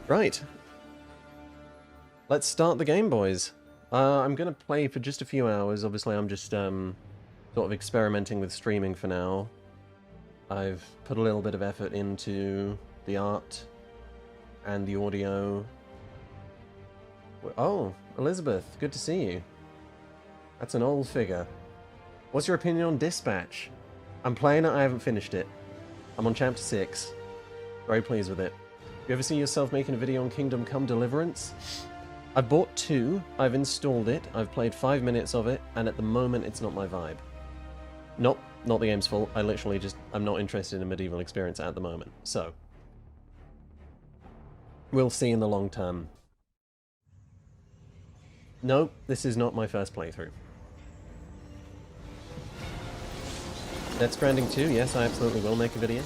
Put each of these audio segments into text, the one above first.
Right. Let's start the game, boys. I'm going to play for just a few hours. Obviously, I'm just sort of experimenting with streaming for now. I've put a little bit of effort into the art and the audio. Oh, Elizabeth, good to see you. That's an old figure. What's your opinion on Dispatch? I'm playing it, I haven't finished it. I'm on Chapter 6. Very pleased with it. You ever see yourself making a video on Kingdom Come Deliverance? I bought 2, I've installed it, I've played 5 minutes of it, and at the moment it's not my vibe. Not the game's fault, I literally just, I'm not interested in a medieval experience at the moment, so. We'll see in the long term. Nope, this is not my first playthrough. Dead Stranding 2, yes, I absolutely will make a video.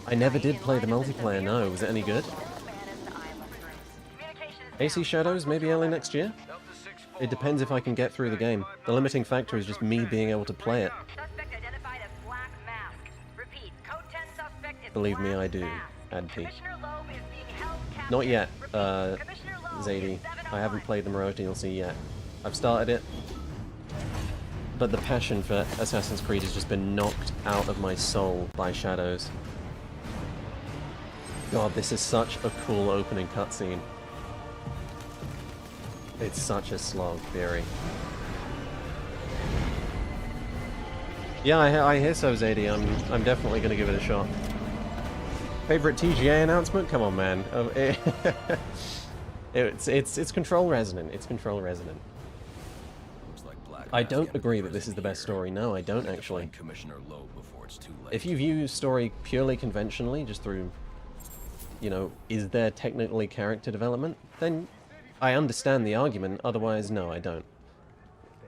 I never did play the multiplayer, no. Was it any good? AC Shadows, maybe early next year? It depends if I can get through the game. The limiting factor is just me being able to play it. Believe me, I do. Add P. Not yet, Zadie. I haven't played the Mirage DLC yet. I've started it, but the passion for Assassin's Creed has just been knocked out of my soul by Shadows. God, this is such a cool opening cutscene. It's such a slog, Theory. Yeah, I hear so, Zadie. I'm definitely going to give it a shot. Favorite TGA announcement? Come on, man. It's Control Resonant. It's Control Resonant. I don't agree that this is the best story. No, I don't actually. If you view story purely conventionally, just through, you know, is there technically character development, then I understand the argument. Otherwise, no, I don't.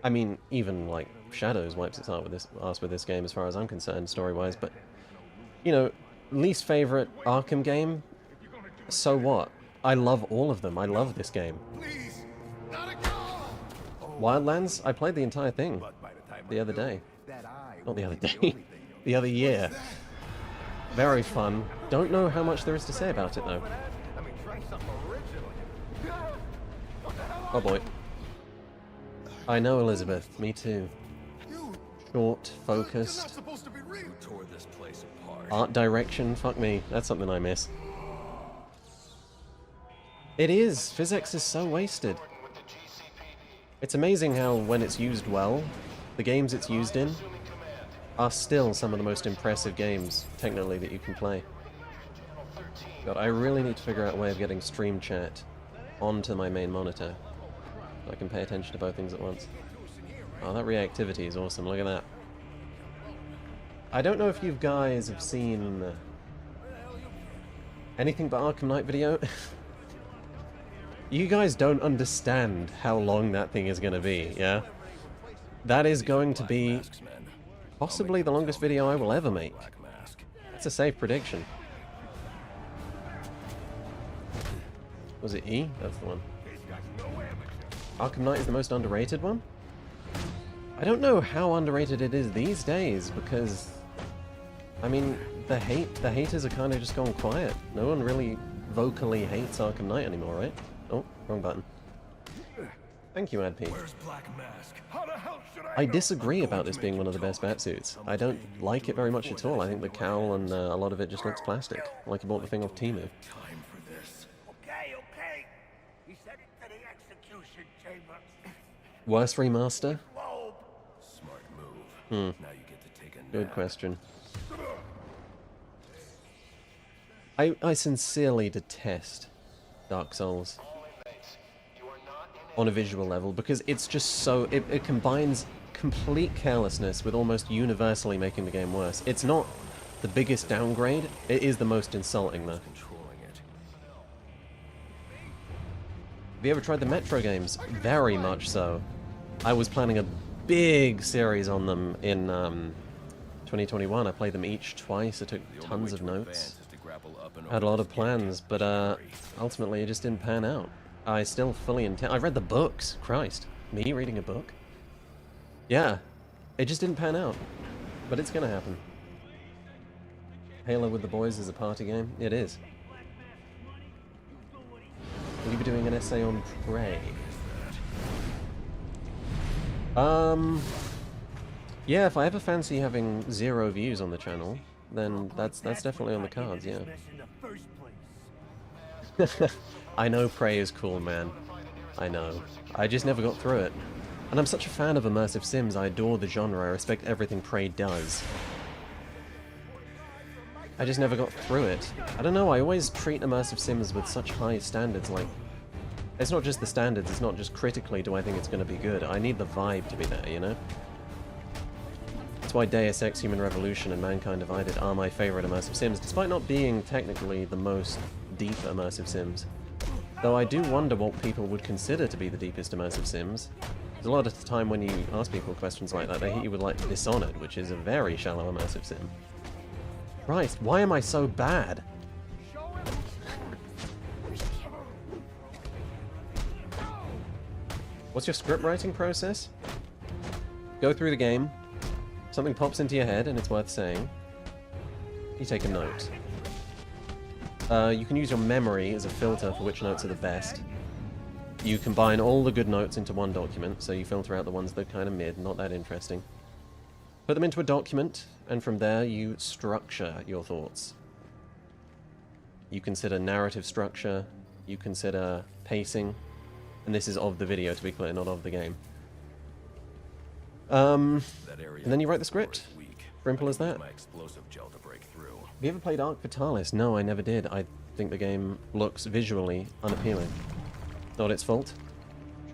I mean, even like Shadows wipes its ass with this game, as far as I'm concerned, story-wise. But you know, least favorite Arkham game. So what? I love all of them. I love this game. Wildlands, I played the entire thing the other day. Not the other day, the other year. Very fun. Don't know how much there is to say about it, though. Oh boy. I know, Elizabeth. Me too. Short, focused. Art direction, fuck me. That's something I miss. It is. PhysX is so wasted. It's amazing how, when it's used well, the games it's used in are still some of the most impressive games, technically, that you can play. God, I really need to figure out a way of getting stream chat onto my main monitor, so I can pay attention to both things at once. Oh, that reactivity is awesome, look at that. I don't know if you guys have seen anything but Arkham Knight video. You guys don't understand how long that thing is going to be, yeah? That is going to be possibly the longest video I will ever make. That's a safe prediction. Was it E? That's the one. Arkham Knight is the most underrated one? I don't know how underrated it is these days, because I mean, the haters are kind of just gone quiet. No one really vocally hates Arkham Knight anymore, right? Oh, wrong button. Thank you, AdP. I disagree about this being one of the best Batsuits. I don't like it very much at all. I think the cowl and a lot of it just looks plastic, like you bought the thing off Temu. Worst remaster? Good question. I sincerely detest Dark Souls on a visual level, because it's just so... It combines complete carelessness with almost universally making the game worse. It's not the biggest downgrade, it is the most insulting, though. Have you ever tried the Metro games? Very much so. I was planning a big series on them in 2021. I played them each twice, I took tons of notes. I had a lot of plans, but ultimately it just didn't pan out. I still fully intend... I read the books. Christ. Me reading a book? Yeah. It just didn't pan out. But it's gonna happen. Halo with the boys is a party game? It is. Will you be doing an essay on Prey? Yeah, if I ever fancy having 0 views on the channel, then that's definitely on the cards, yeah. I know Prey is cool, man. I know. I just never got through it. And I'm such a fan of immersive sims, I adore the genre, I respect everything Prey does. I just never got through it. I don't know, I always treat immersive sims with such high standards, like... It's not just the standards, it's not just critically do I think it's going to be good, I need the vibe to be there, you know? That's why Deus Ex, Human Revolution, and Mankind Divided are my favourite immersive sims, despite not being technically the most deep immersive sims. Though I do wonder what people would consider to be the deepest immersive sims. There's a lot of the time when you ask people questions like that, they hit you with like Dishonored, which is a very shallow immersive sim. Christ, why am I so bad? What's your script writing process? Go through the game, something pops into your head and it's worth saying. You take a note. You can use your memory as a filter for which notes are the best. You combine all the good notes into one document, so you filter out the ones that are kind of mid, not that interesting. Put them into a document, and from there you structure your thoughts. You consider narrative structure, you consider pacing, and this is of the video, to be clear, not of the game. And then you write the script. Simple as that. Have you ever played Ark Fatalis? No, I never did. I think the game looks visually unappealing. Not its fault.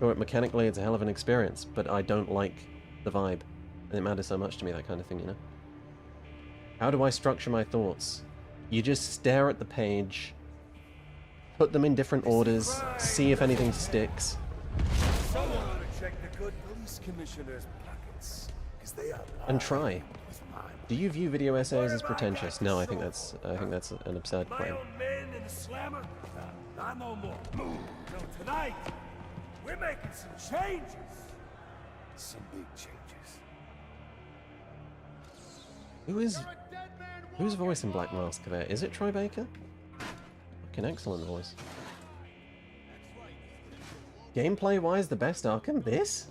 Sure, mechanically it's a hell of an experience, but I don't like the vibe. And it matters so much to me, that kind of thing, you know? How do I structure my thoughts? You just stare at the page, put them in different orders, see if anything sticks. And try. Do you view video essays as pretentious? No, I think that's an absurd claim. Tonight, we're making some changes. Some big changes. Who's voicing Black Mask there? Is it Troy Baker? Fucking excellent voice. Gameplay-wise, the best Arkham? This?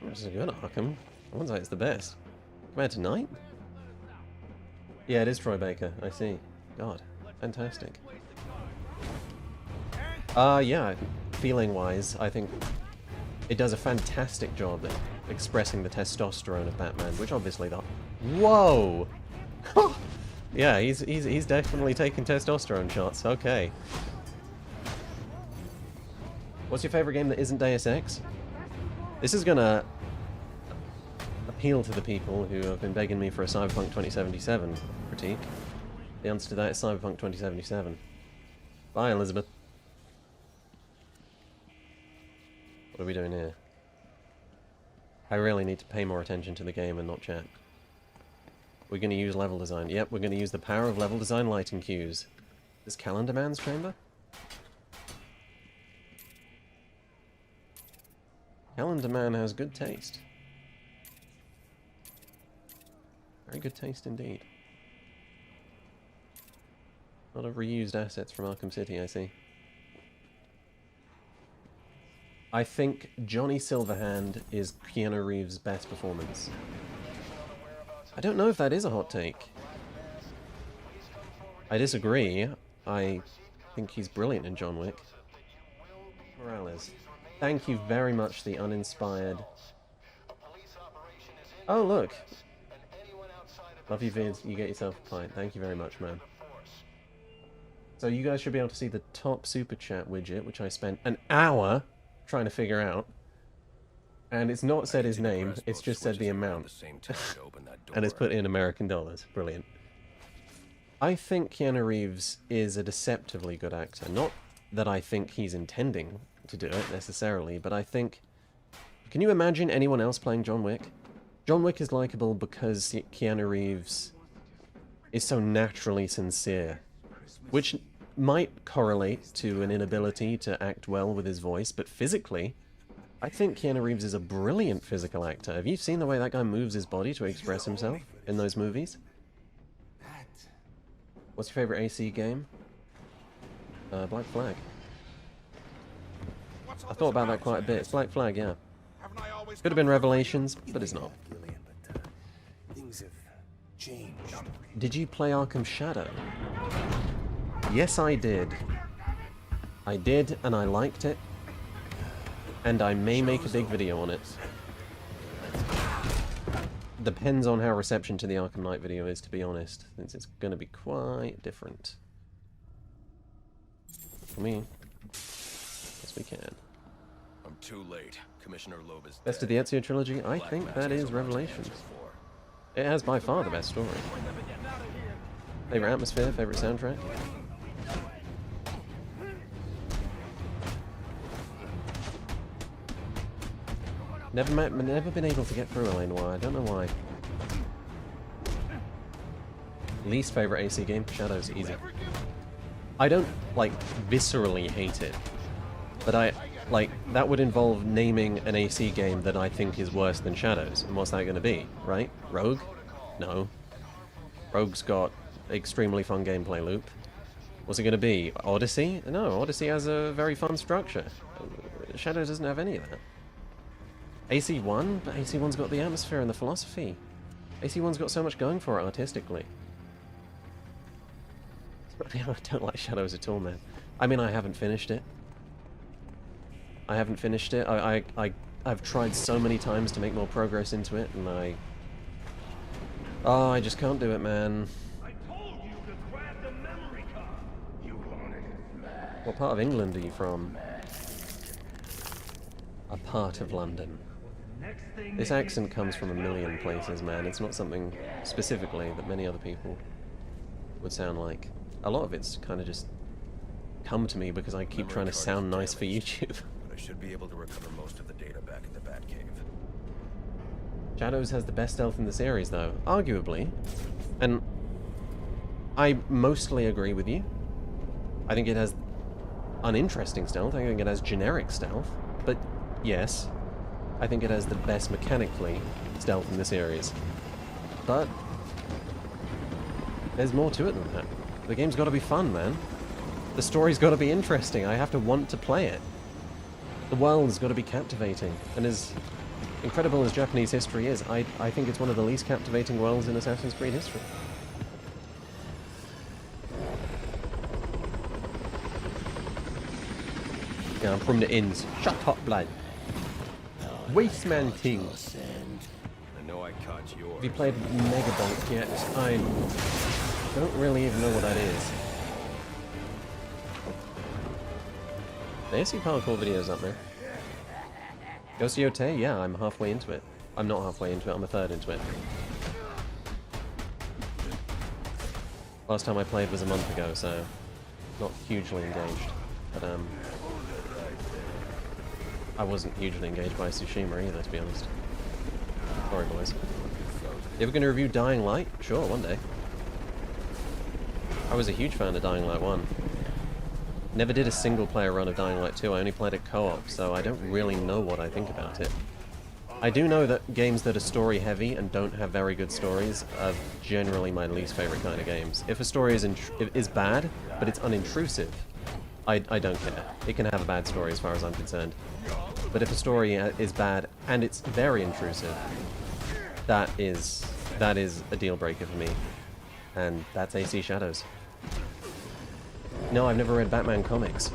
This is a good Arkham. I wouldn't say it's the best. Compared to Knight? Yeah, it is Troy Baker. I see. God, fantastic. Yeah, feeling-wise, I think it does a fantastic job at expressing the testosterone of Batman, which obviously the... Whoa! Yeah, he's definitely taking testosterone shots, okay. What's your favorite game that isn't Deus Ex? This is gonna appeal to the people who have been begging me for a Cyberpunk 2077 critique. The answer to that is Cyberpunk 2077. Bye, Elizabeth. What are we doing here? I really need to pay more attention to the game and not chat. We're going to use level design. Yep, we're going to use the power of level design lighting cues. This Calendar Man's chamber? Calendar Man has good taste. Very good taste indeed. A lot of reused assets from Arkham City, I see. I think Johnny Silverhand is Keanu Reeves' best performance. I don't know if that is a hot take. I disagree. I think he's brilliant in John Wick. Morales. Thank you very much, the uninspired... Oh, look! Love you, vids. You get yourself a pint. Thank you very much, man. So you guys should be able to see the top super chat widget, which I spent an hour trying to figure out. And it's not said his name, it's just said the amount. And it's put in American dollars. Brilliant. I think Keanu Reeves is a deceptively good actor. Not that I think he's intending to do it, necessarily, but I think... Can you imagine anyone else playing John Wick? John Wick is likable because Keanu Reeves is so naturally sincere. Which might correlate to an inability to act well with his voice, but physically, I think Keanu Reeves is a brilliant physical actor. Have you seen the way that guy moves his body to express himself in those movies? What's your favorite AC game? Black Flag. I thought about that quite a bit. It's Black Flag, yeah. Could have been Revelations, but it's not. Things have changed. Did you play Arkham Shadow? Yes, I did. I did, and I liked it. And I may make a big video on it. Depends on how reception to the Arkham Knight video is, to be honest, since it's going to be quite different. For me. Yes, we can. I'm too late. Commissioner Loeb is Best of the Ezio trilogy? I think that is Revelations. It has by far the best story. Favorite atmosphere, favorite soundtrack? Never been able to get through LA Noire, I don't know why. Least favorite AC game? Shadow's easy. I don't, like, viscerally hate it, but that would involve naming an AC game that I think is worse than Shadows, and what's that going to be, right? Rogue? No. Rogue's got extremely fun gameplay loop. What's it going to be? Odyssey? No, Odyssey has a very fun structure. Shadows doesn't have any of that. AC1? But AC1's got the atmosphere and the philosophy. AC1's got so much going for it artistically. I don't like Shadows at all, man. I mean, I haven't finished it. I've tried so many times to make more progress into it, and I just can't do it, man. I told you to grab the memory card. You wanted it bad. What part of England are you from? A part of London. This accent comes from a million places, man. It's not something specifically that many other people would sound like. A lot of it's kind of just come to me because I keep trying to sound nice for YouTube. But I should be able to recover most of the data back in the Batcave. Shadows has the best stealth in the series, though, arguably. And I mostly agree with you. I think it has uninteresting stealth. I think it has generic stealth. But yes, I think it has the best mechanically stealth in the series. But there's more to it than that. The game's got to be fun, man. The story's got to be interesting. I have to want to play it. The world's got to be captivating. And as incredible as Japanese history is, I think it's one of the least captivating worlds in Assassin's Creed history. Yeah, I'm from the inns. Shut up, blood. Wasteman Ting. I know I caught yours. Have you played Megabonk yet? I don't really even know what that is. The AC Parkour video's up there. Goes to Yotei? Yeah, I'm halfway into it. I'm not halfway into it, I'm a third into it. Last time I played was a month ago, so not hugely engaged. But I wasn't hugely engaged by Tsushima either, to be honest. Sorry, boys. You ever going to review Dying Light? Sure, one day. I was a huge fan of Dying Light 1. Never did a single-player run of Dying Light 2, I only played it co-op, so I don't really know what I think about it. I do know that games that are story-heavy and don't have very good stories are generally my least favorite kind of games. If a story is bad, but it's unintrusive, I don't care. It can have a bad story as far as I'm concerned. But if a story is bad and it's very intrusive, that is a deal breaker for me. And that's AC Shadows. No, I've never read Batman comics.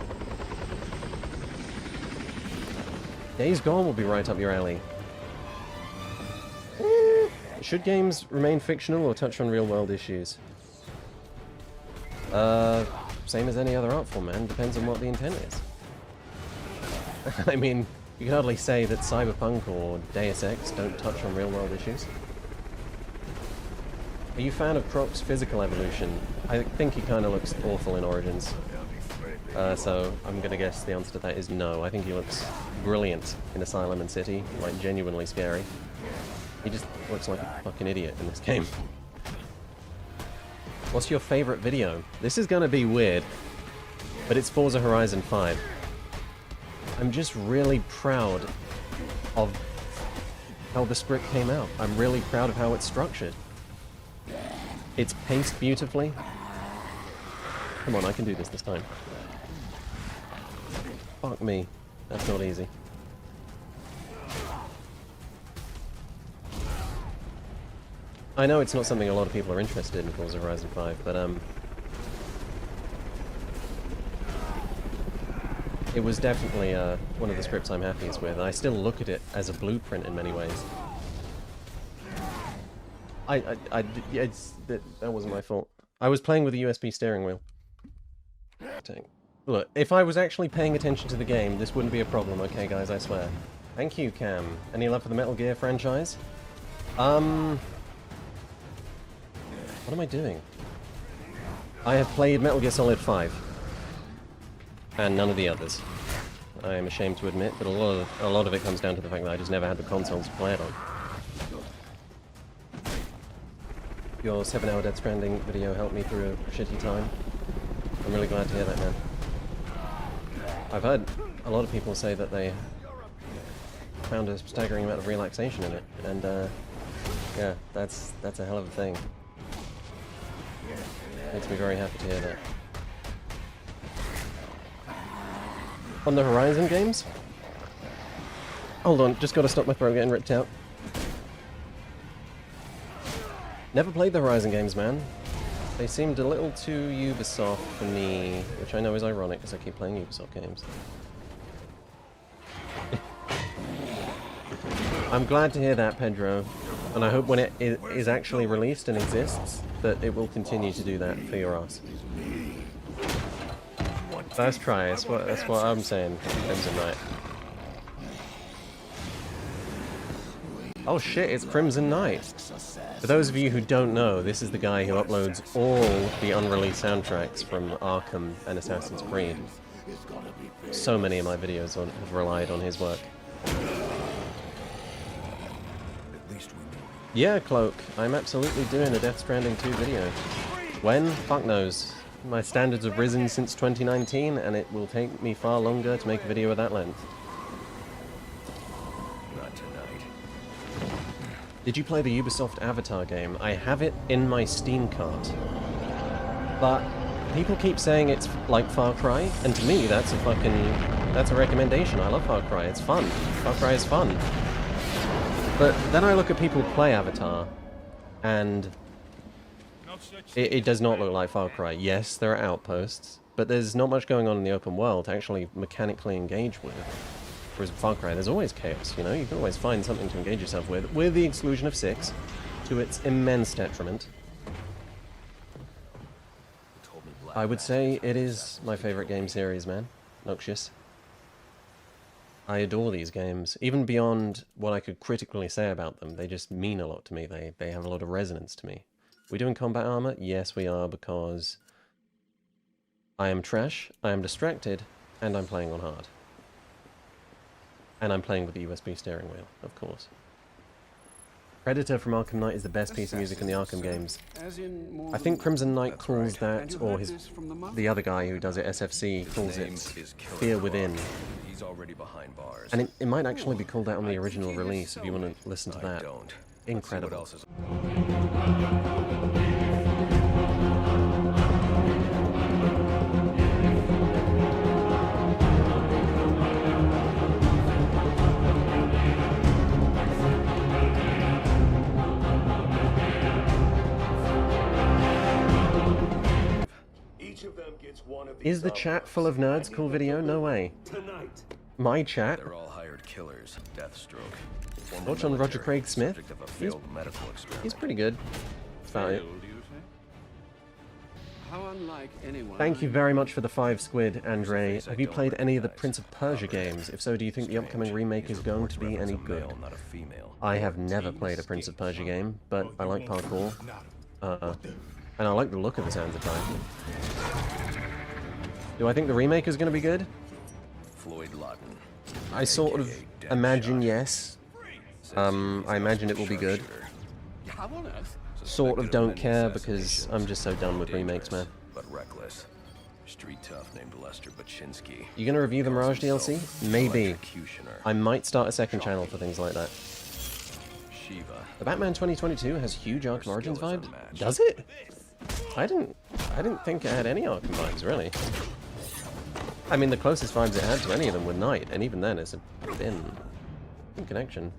Days Gone will be right up your alley. Should games remain fictional or touch on real-world issues? Same as any other art form, man. Depends on what the intent is. I mean, you can hardly say that Cyberpunk or Deus Ex don't touch on real-world issues. Are you a fan of Croc's physical evolution? I think he kind of looks awful in Origins. So I'm going to guess the answer to that is no. I think he looks brilliant in Asylum and City, like genuinely scary. He just looks like a fucking idiot in this game. What's your favorite video? This is going to be weird, but it's Forza Horizon 5. I'm just really proud of how the script came out. I'm really proud of how it's structured. It's paced beautifully. Come on, I can do this time. Fuck me. That's not easy. I know it's not something a lot of people are interested in Forza Horizon 5, but it was definitely one of the scripts I'm happiest with. I still look at it as a blueprint in many ways. That wasn't my fault. I was playing with a USB steering wheel. Look, if I was actually paying attention to the game, this wouldn't be a problem, okay guys, I swear. Thank you, Cam. Any love for the Metal Gear franchise? What am I doing? I have played Metal Gear Solid 5. And none of the others. I am ashamed to admit, but a lot of it comes down to the fact that I just never had the consoles to play it on. Your 7-hour Death Stranding video helped me through a shitty time. I'm really glad to hear that, man. I've heard a lot of people say that they found a staggering amount of relaxation in it, and yeah, that's a hell of a thing. Makes me very happy to hear that. On the Horizon games? Hold on, just gotta stop my throat getting ripped out. Never played the Horizon games, man. They seemed a little too Ubisoft for me, which I know is ironic because I keep playing Ubisoft games. I'm glad to hear that, Pedro, and I hope when it is actually released and exists, that it will continue to do that for your ass. First try, that's what I'm saying, Crimson Knight. Oh shit, it's Crimson Knight. For those of you who don't know, this is the guy who uploads all the unreleased soundtracks from Arkham and Assassin's Creed. So many of my videos have relied on his work. Yeah, Cloak, I'm absolutely doing a Death Stranding 2 video. When? Fuck knows. My standards have risen since 2019, and it will take me far longer to make a video of that length. Not tonight. Did you play the Ubisoft Avatar game? I have it in my Steam cart. But people keep saying it's like Far Cry, and to me that's a recommendation. I love Far Cry, it's fun. Far Cry is fun. But then I look at people play Avatar, and it does not look like Far Cry. Yes, there are outposts, but there's not much going on in the open world to actually mechanically engage with. Whereas in Far Cry, there's always chaos, you know? You can always find something to engage yourself with the exclusion of 6, to its immense detriment. I would say it is my favorite game series, man. Noxious. I adore these games. Even beyond what I could critically say about them, they just mean a lot to me. They have a lot of resonance to me. We doing combat armor? Yes, we are, because I am trash, I am distracted, and I'm playing on hard. And I'm playing with the USB steering wheel, of course. Predator from Arkham Knight is the best piece of music in the Arkham games. I think Crimson Knight calls that, or the other guy who does it, SFC, calls it Fear Within. He's already behind bars. And it might actually be called out on the original release if you want to listen to that. Incredible. Is the chat full of nerds? Cool video? No way. My chat? They're all hired killers. Deathstroke. Watch on Roger Craig Smith. He's pretty good. About it. Thank you very much for the 5 squid, Andre. Have you played any of the Prince of Persia games? If so, do you think the upcoming remake is going to be any good? I have never played a Prince of Persia game, but I like parkour. And I like the look of the Sands of Time. Do I think the remake is going to be good? I sort of imagine yes. I imagine it will be good. Sort of don't care because I'm just so done with remakes, man. But reckless. Street tough named Lester Baczynski. You gonna review the Mirage DLC? Maybe. I might start a second channel for things like that. The Batman 2022 has huge Arkham Origins vibe? Does it? I I didn't think it had any Arkham vibes, really. I mean, the closest vibes it had to any of them were Night, and even then it's a thin connection.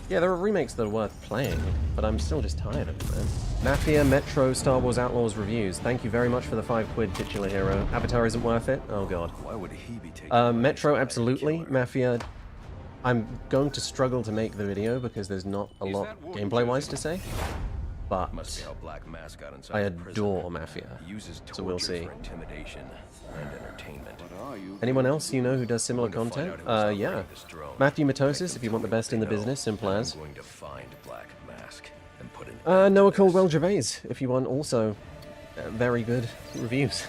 Yeah, there are remakes that are worth playing, but I'm still just tired of it, man. Mafia, Metro, Star Wars Outlaws reviews. Thank you very much for the £5, titular hero. Avatar isn't worth it? Oh god. Why would he be taking Metro, absolutely. Mafia, I'm going to struggle to make the video because there's not a lot gameplay-wise to say. But Must be how Black Mask got inside I the prison. adore Mafia, He uses so we'll see. for intimidation and entertainment. Anyone else you know who does similar content? Yeah. Matthew Matosis, if you want the best in the business, simple as. I'm going to find Black Mask and put an Noah Caldwell Gervais, if you want also very good reviews.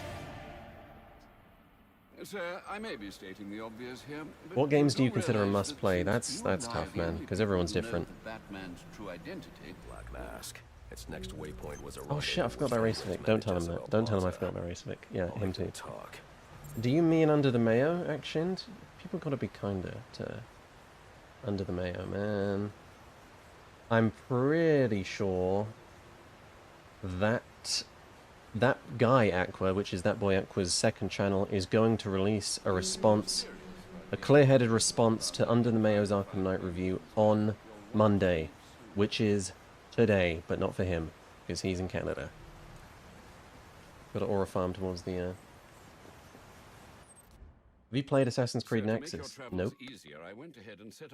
Sir, I may be stating the obvious here, but What games do you do consider a realize must-play? that That's you tough, arrive man, here because everyone's to know different. Batman's true identity. Black Mask. Its next waypoint was a Oh shit, I forgot about Racevic. Don't tell him that. Don't tell him I forgot about Racevic. Yeah, him too. Talk. Do you mean Under the Mayo, action? People gotta be kinder to Under the Mayo, man. I'm pretty sure that guy Aqua, which is that boy Aqua's second channel, is going to release a response, a clear-headed response to Under the Mayo's Arkham Knight review on Monday, which is today, but not for him, because he's in Canada. Got to aura farm towards the, Have you played Assassin's Creed Nexus? Nope.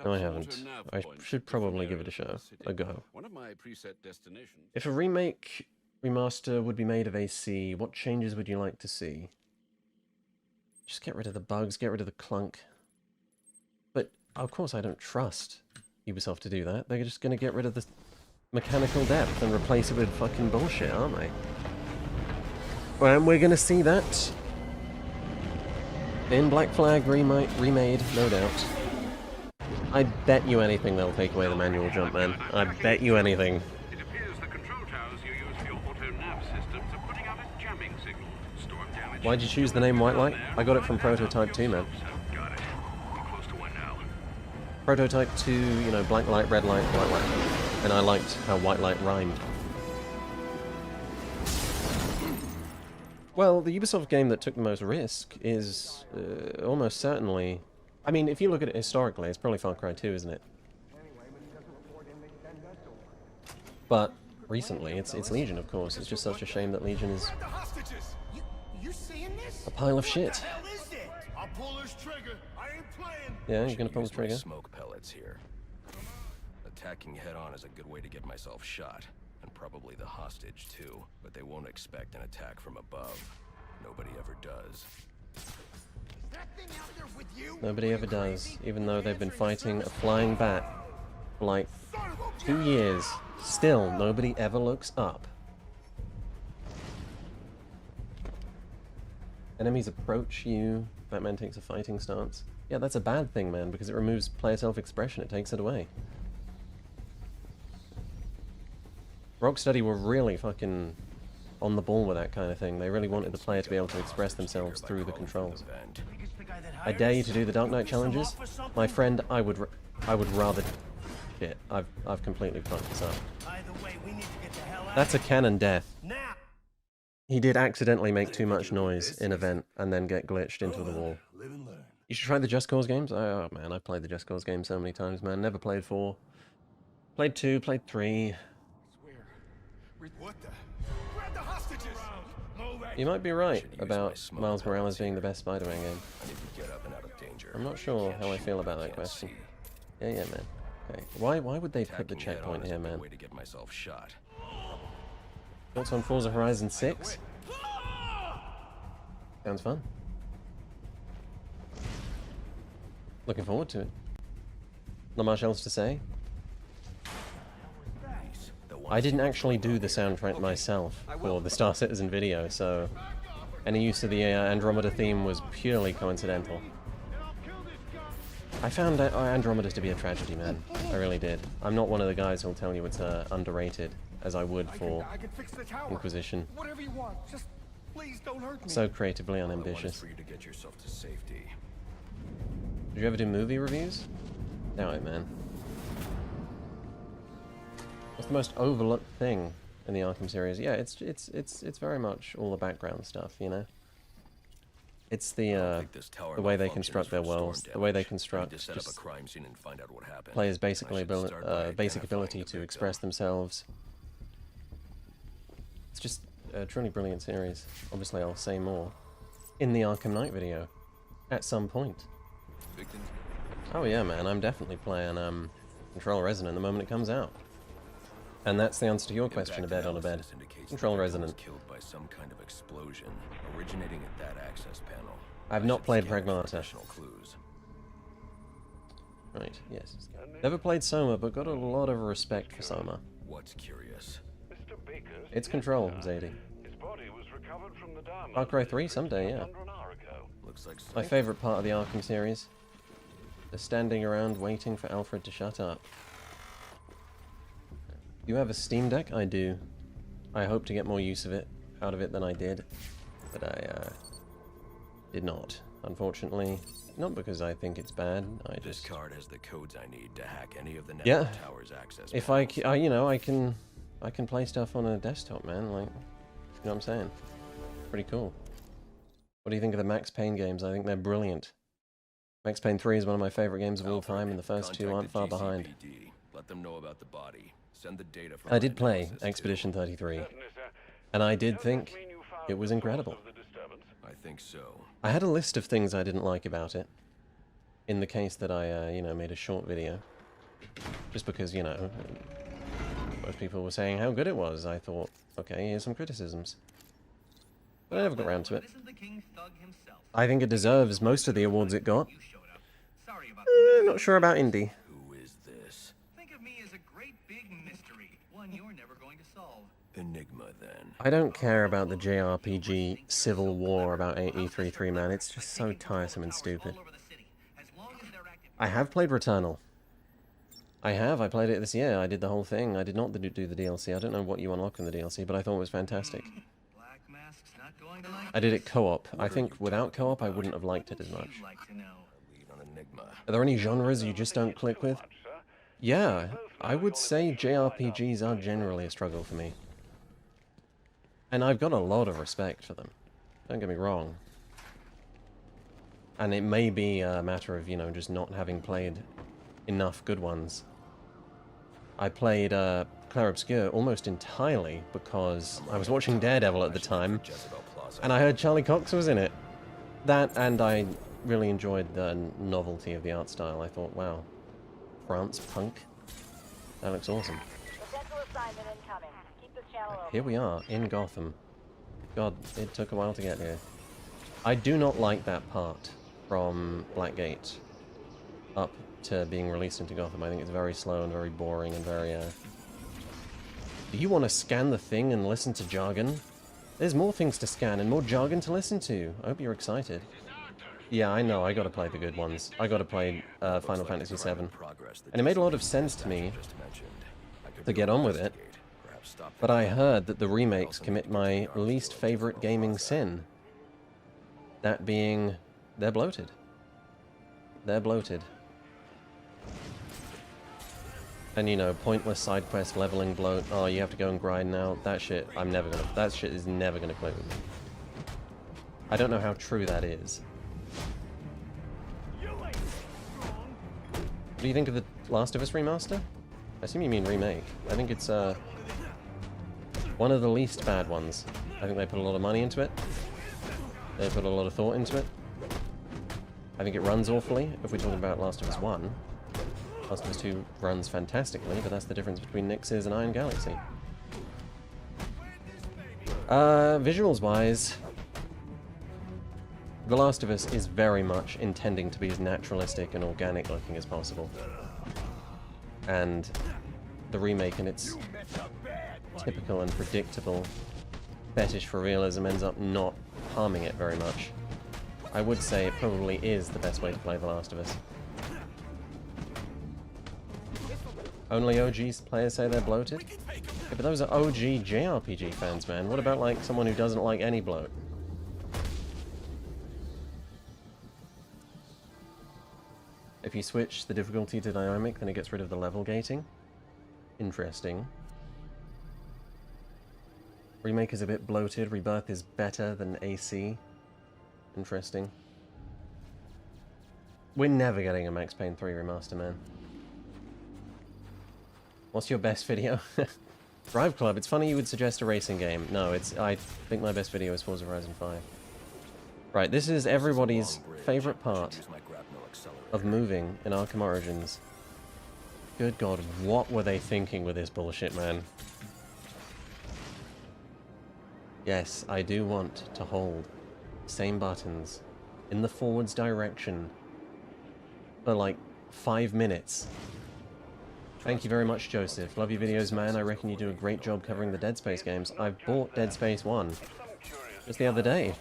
No, I haven't. I should probably give it a go. One of my preset destinations. If a remake remaster would be made of AC, what changes would you like to see? Just get rid of the bugs, get rid of the clunk. But, of course, I don't trust Ubisoft to do that. They're just going to get rid of the mechanical depth and replace it with fucking bullshit, aren't they? Well, and we're going to see that in Black Flag remade, no doubt. I bet you anything they'll take away the manual jump, man. I bet you anything. It appears the control towers you use for your auto-nav systems are putting out a jamming signal. Storm damage. Why'd you choose the name Whitelight? I got it from Prototype 2, man. Got it. I'm close to one now. Prototype 2, you know, black light, red light, white light. And I liked how white light rhymed. Well, the Ubisoft game that took the most risk is almost certainly... I mean, if you look at it historically, it's probably Far Cry 2, isn't it? But recently, it's Legion, of course. It's just such a shame that Legion is a pile of shit. Yeah, you're gonna pull the trigger. Smoke pellets here. Attacking head-on is a good way to get myself shot, and probably the hostage too. But they won't expect an attack from above. Nobody ever does. Nobody ever does, even though they've been fighting a flying bat for like 2 years. Still, nobody ever looks up. Enemies approach you, Batman takes a fighting stance. Yeah, that's a bad thing, man, because it removes player self-expression, it takes it away. Rocksteady were really fucking on the ball with that kind of thing. They really wanted the player to be able to express themselves through the controls. I dare you to do the Dark Knight challenges? My friend, I would rather... Shit, I've completely fucked this up. That's a canon death. He did accidentally make too much noise in Event and then get glitched into the wall. You should try the Just Cause games? Oh man, I've played the Just Cause games so many times, man. Never played 4. Played 2, played 3. What the? Grab the hostages! You might be right about Miles Morales being the best Spider-Man game. I need to get up and out of danger. I'm not sure how I feel about that question. Yeah, man. Okay. Why would they put the checkpoint here, man? Way to get myself shot. Thoughts on Forza Horizon 6? Sounds fun. Looking forward to it. Not much else to say. I didn't actually do the soundtrack myself for the Star Citizen video, so any use of the Andromeda theme was purely coincidental. I found Andromeda to be a tragedy, man. I really did. I'm not one of the guys who'll tell you it's underrated, as I would for Inquisition. Whatever you want, just please don't hurt me. So creatively All I want is unambitious. for you to get yourself to safety. Did you ever do movie reviews? Doubt it, man. What's the most overlooked thing in the Arkham series. Yeah, it's very much all the background stuff, you know. It's the way they construct their worlds, the way they construct just players' basic ability to express themselves. It's just a truly brilliant series. Obviously, I'll say more in the Arkham Knight video at some point. Oh yeah, man, I'm definitely playing Control Resonant the moment it comes out. And that's the answer to your question, A Bed on a Bed. Control Resonant. Killed by some kind of explosion originating at that access panel. I've not played Pragmata. Right, yes. Never played Soma, but got a lot of respect for Soma. What's curious? It's Control, Zadie. Far Cry 3 someday, yeah. My favourite part of the Arkham series. The standing around waiting for Alfred to shut up. You have a Steam Deck? I do. I hope to get more use of it, out of it than I did. But I did not, unfortunately. Not because I think it's bad. This card has the codes I need to hack any of the network tower's access. If you know, I can play stuff on a desktop, man. Like, you know what I'm saying? Pretty cool. What do you think of the Max Payne games? I think they're brilliant. Max Payne 3 is one of my favorite games of all time, and the first two aren't far behind. Let them know about the body. Send the data from I did play Expedition 33, and I did think it was incredible. I think so. I had a list of things I didn't like about it, in the case that I, you know, made a short video. Just because, you know, most people were saying how good it was. I thought, okay, here's some criticisms. But I never got around to it. I think it deserves most of the awards it got. Not sure about indie. Who is this? Think of me as a great big mystery, one you're never going to solve. Enigma, then. I don't care about the JRPG Civil War about E33, man. It's just so tiresome and stupid. I have played Returnal. I played it this year. I did the whole thing. I did not do the DLC. I don't know what you unlock in the DLC, but I thought it was fantastic. I did it co-op. I think without co-op, I wouldn't have liked it as much. Are there any genres you just don't click with? Yeah, I would say JRPGs are generally a struggle for me. And I've got a lot of respect for them. Don't get me wrong. And it may be a matter of, you know, just not having played enough good ones. I played Clair Obscur almost entirely because I was watching Daredevil at the time, and I heard Charlie Cox was in it. That, and I really enjoyed the novelty of the art style. I thought, wow, France punk? That looks awesome. Here we are, in Gotham. God, it took a while to get here. I do not like that part from Blackgate up to being released into Gotham. I think it's very slow and very boring and very, Do you want to scan the thing and listen to jargon? There's more things to scan and more jargon to listen to. I hope you're excited. Yeah, I know, I gotta play the good ones. I gotta play Final Fantasy VII. And it made a lot of sense to me to get on with it. But I heard that the remakes commit my least favorite gaming sin. That being, they're bloated. They're bloated. And, you know, pointless side quest leveling bloat. Oh, you have to go and grind now. That shit, that shit is never gonna click with me. I don't know how true that is. What do you think of the Last of Us remaster? I assume you mean remake. I think it's, one of the least bad ones. I think they put a lot of money into it. They put a lot of thought into it. I think it runs awfully, if we're talking about Last of Us 1. Last of Us 2 runs fantastically, but that's the difference between Nix's and Iron Galaxy. Visuals-wise, The Last of Us is very much intending to be as naturalistic and organic looking as possible. And the remake in its typical and predictable fetish for realism ends up not harming it very much. I would say it probably is the best way to play The Last of Us. Only OG players say they're bloated? Yeah, but those are OG JRPG fans, man. What about, like, someone who doesn't like any bloat? If you switch the difficulty to dynamic, then it gets rid of the level gating. Interesting. Remake is a bit bloated. Rebirth is better than AC. Interesting. We're never getting a Max Payne 3 remaster, man. What's your best video? Drive Club. It's funny you would suggest a racing game. No, I think my best video is Forza Horizon 5. Right, this is everybody's favorite part of moving in Arkham Origins. Good God, what were they thinking with this bullshit, man? Yes, I do want to hold the same buttons in the forwards direction for like 5 minutes. Thank you very much, Joseph. Love your videos, man. I reckon you do a great job covering the Dead Space games. I bought Dead Space 1 just the other day.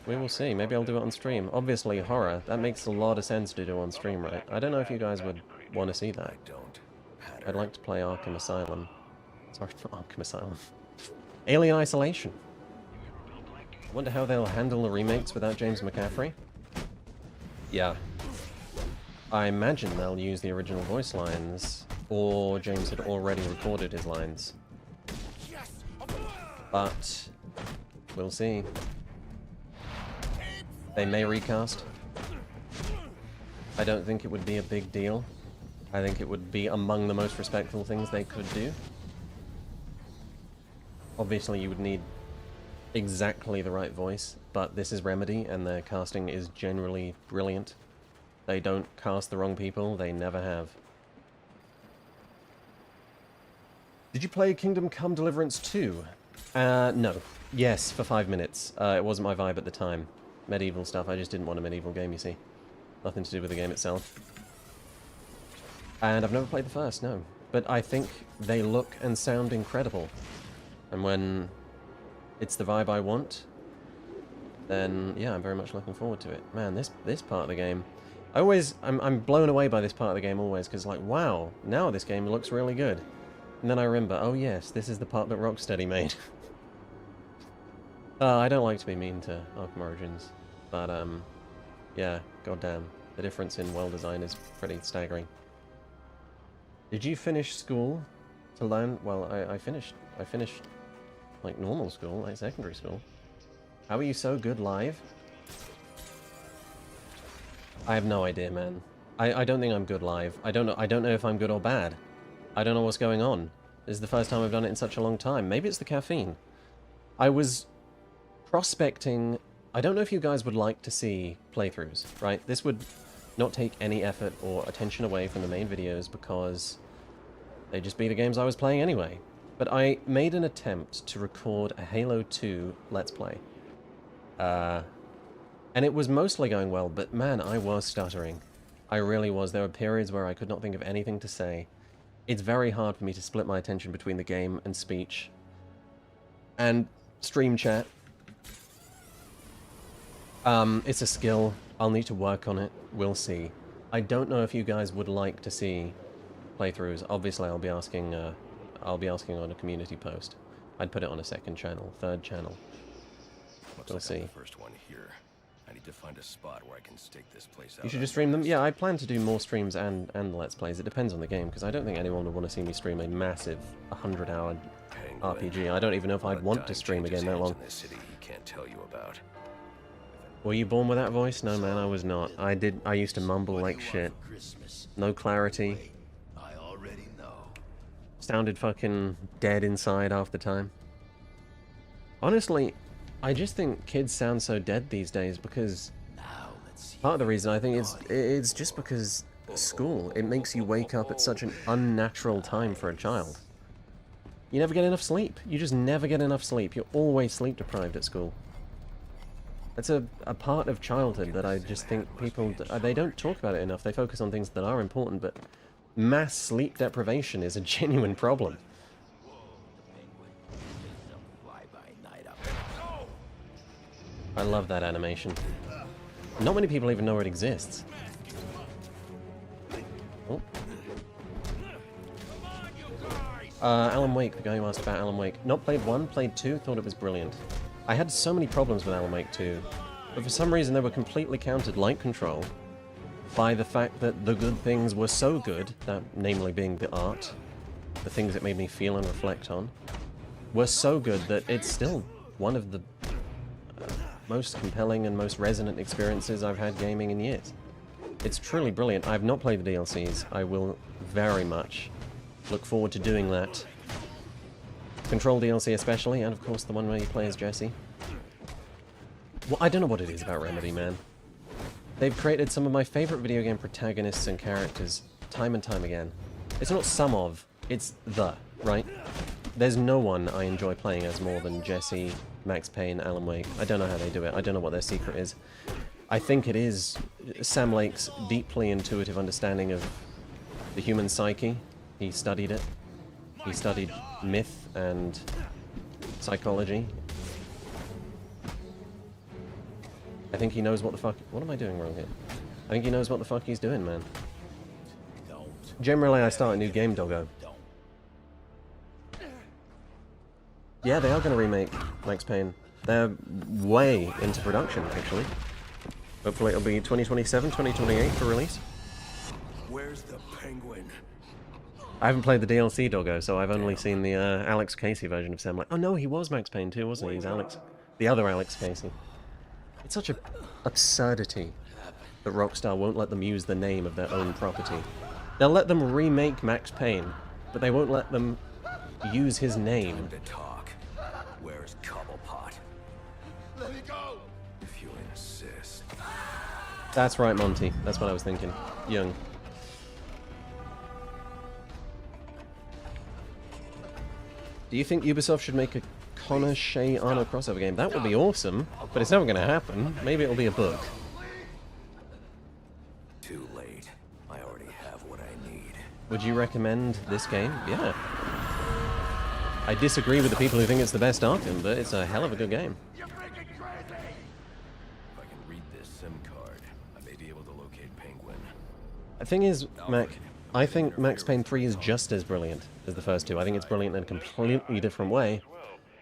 We will see. Maybe I'll do it on stream. Obviously, horror. That makes a lot of sense to do on stream, right? I don't know if you guys would want to see that. I'd like to play Arkham Asylum. Sorry, not Arkham Asylum. Alien Isolation. I wonder how they'll handle the remakes without James McCaffrey. Yeah. I imagine they'll use the original voice lines, or James had already recorded his lines. But we'll see. They may recast. I don't think it would be a big deal. I think it would be among the most respectful things they could do. Obviously, you would need exactly the right voice, but this is Remedy, and their casting is generally brilliant. They don't cast the wrong people, they never have. Did you play Kingdom Come Deliverance 2? No. Yes, for 5 minutes. It wasn't my vibe at the time. Medieval stuff, I just didn't want a medieval game, you see. Nothing to do with the game itself. And I've never played the first, no. But I think they look and sound incredible. And when it's the vibe I want, then yeah, I'm very much looking forward to it. Man, this part of the game, I'm blown away by this part of the game always, because like, wow, now this game looks really good. And then I remember, oh yes, this is the part that Rocksteady made. I don't like to be mean to Arkham Origins, but yeah, goddamn, the difference in well design is pretty staggering. Did you finish school to learn? Well, I finished like normal school, like secondary school. How are you so good live? I have no idea, man. I don't think I'm good live. I don't know if I'm good or bad. I don't know what's going on. This is the first time I've done it in such a long time. Maybe it's the caffeine. I was prospecting. I don't know if you guys would like to see playthroughs, right? This would not take any effort or attention away from the main videos because they'd just be the games I was playing anyway. But I made an attempt to record a Halo 2 Let's Play. And it was mostly going well, but man, I was stuttering. I really was. There were periods where I could not think of anything to say. It's very hard for me to split my attention between the game and speech. And stream chat. It's a skill. I'll need to work on it. We'll see. I don't know if you guys would like to see playthroughs. Obviously, I'll be asking on a community post. I'd put it on a second channel, third channel. We'll see. The first one here. I need to find a spot where I can stake this place out. You should just stream them. Yeah, I plan to do more streams and Let's Plays. It depends on the game, because I don't think anyone would want to see me stream a massive 100-hour RPG. I don't even know if I'd want to stream a game that long. Were you born with that voice? No, man, I was not. I used to mumble like shit. No clarity. Sounded fucking dead inside half the time. Honestly, I just think kids sound so dead these days because part of the reason I think it's just because school, it makes you wake up at such an unnatural time for a child. You never get enough sleep. You just never get enough sleep. You're always sleep deprived at school. That's a part of childhood that I just think people, they don't talk about it enough. They focus on things that are important, but mass sleep deprivation is a genuine problem. I love that animation. Not many people even know it exists. Oh. Alan Wake, the guy who asked about Alan Wake. Not played 1, played 2, thought it was brilliant. I had so many problems with Alan Wake 2, but for some reason they were completely countered, like Control, by the fact that the good things were so good, that namely being the art, the things it made me feel and reflect on, were so good that it's still one of the most compelling and most resonant experiences I've had gaming in years. It's truly brilliant. I've not played the DLCs. I will very much look forward to doing that. Control DLC especially, and of course the one where you play as Jesse. Well, I don't know what it is about Remedy, man. They've created some of my favorite video game protagonists and characters time and time again. It's not some of, it's the, right? There's no one I enjoy playing as more than Jesse, Max Payne, Alan Wake. I don't know how they do it. I don't know what their secret is. I think it is Sam Lake's deeply intuitive understanding of the human psyche. He studied it. He studied myth and psychology. I think he knows what the fuck... What am I doing wrong here? I think he knows what the fuck he's doing, man. Generally, I start a new game, doggo. Yeah, they are going to remake Max Payne. They're way into production, actually. Hopefully it'll be 2027, 2028 for release. Where's the penguin? I haven't played the DLC, doggo, so I've only seen the Alex Casey version of Sam Lake. Oh no, he was Max Payne too, wasn't he? He's Alex. The other Alex Casey. It's such an absurdity that Rockstar won't let them use the name of their own property. They'll let them remake Max Payne, but they won't let them use his name. Time to talk. Where's Cobblepot? Let it go! If you insist. That's right, Monty. That's what I was thinking. Young. Do you think Ubisoft should make a Connor Shay Arno crossover game? That would be awesome, but it's never going to happen. Maybe it'll be a book. Too late. I already have what I need. Would you recommend this game? Yeah. I disagree with the people who think it's the best Arkham, but it's a hell of a good game. If I can read this SIM card, I may be able to locate Penguin. The thing is, Mac, I think Max Payne 3 is just as brilliant as the first two. I think it's brilliant in a completely different way,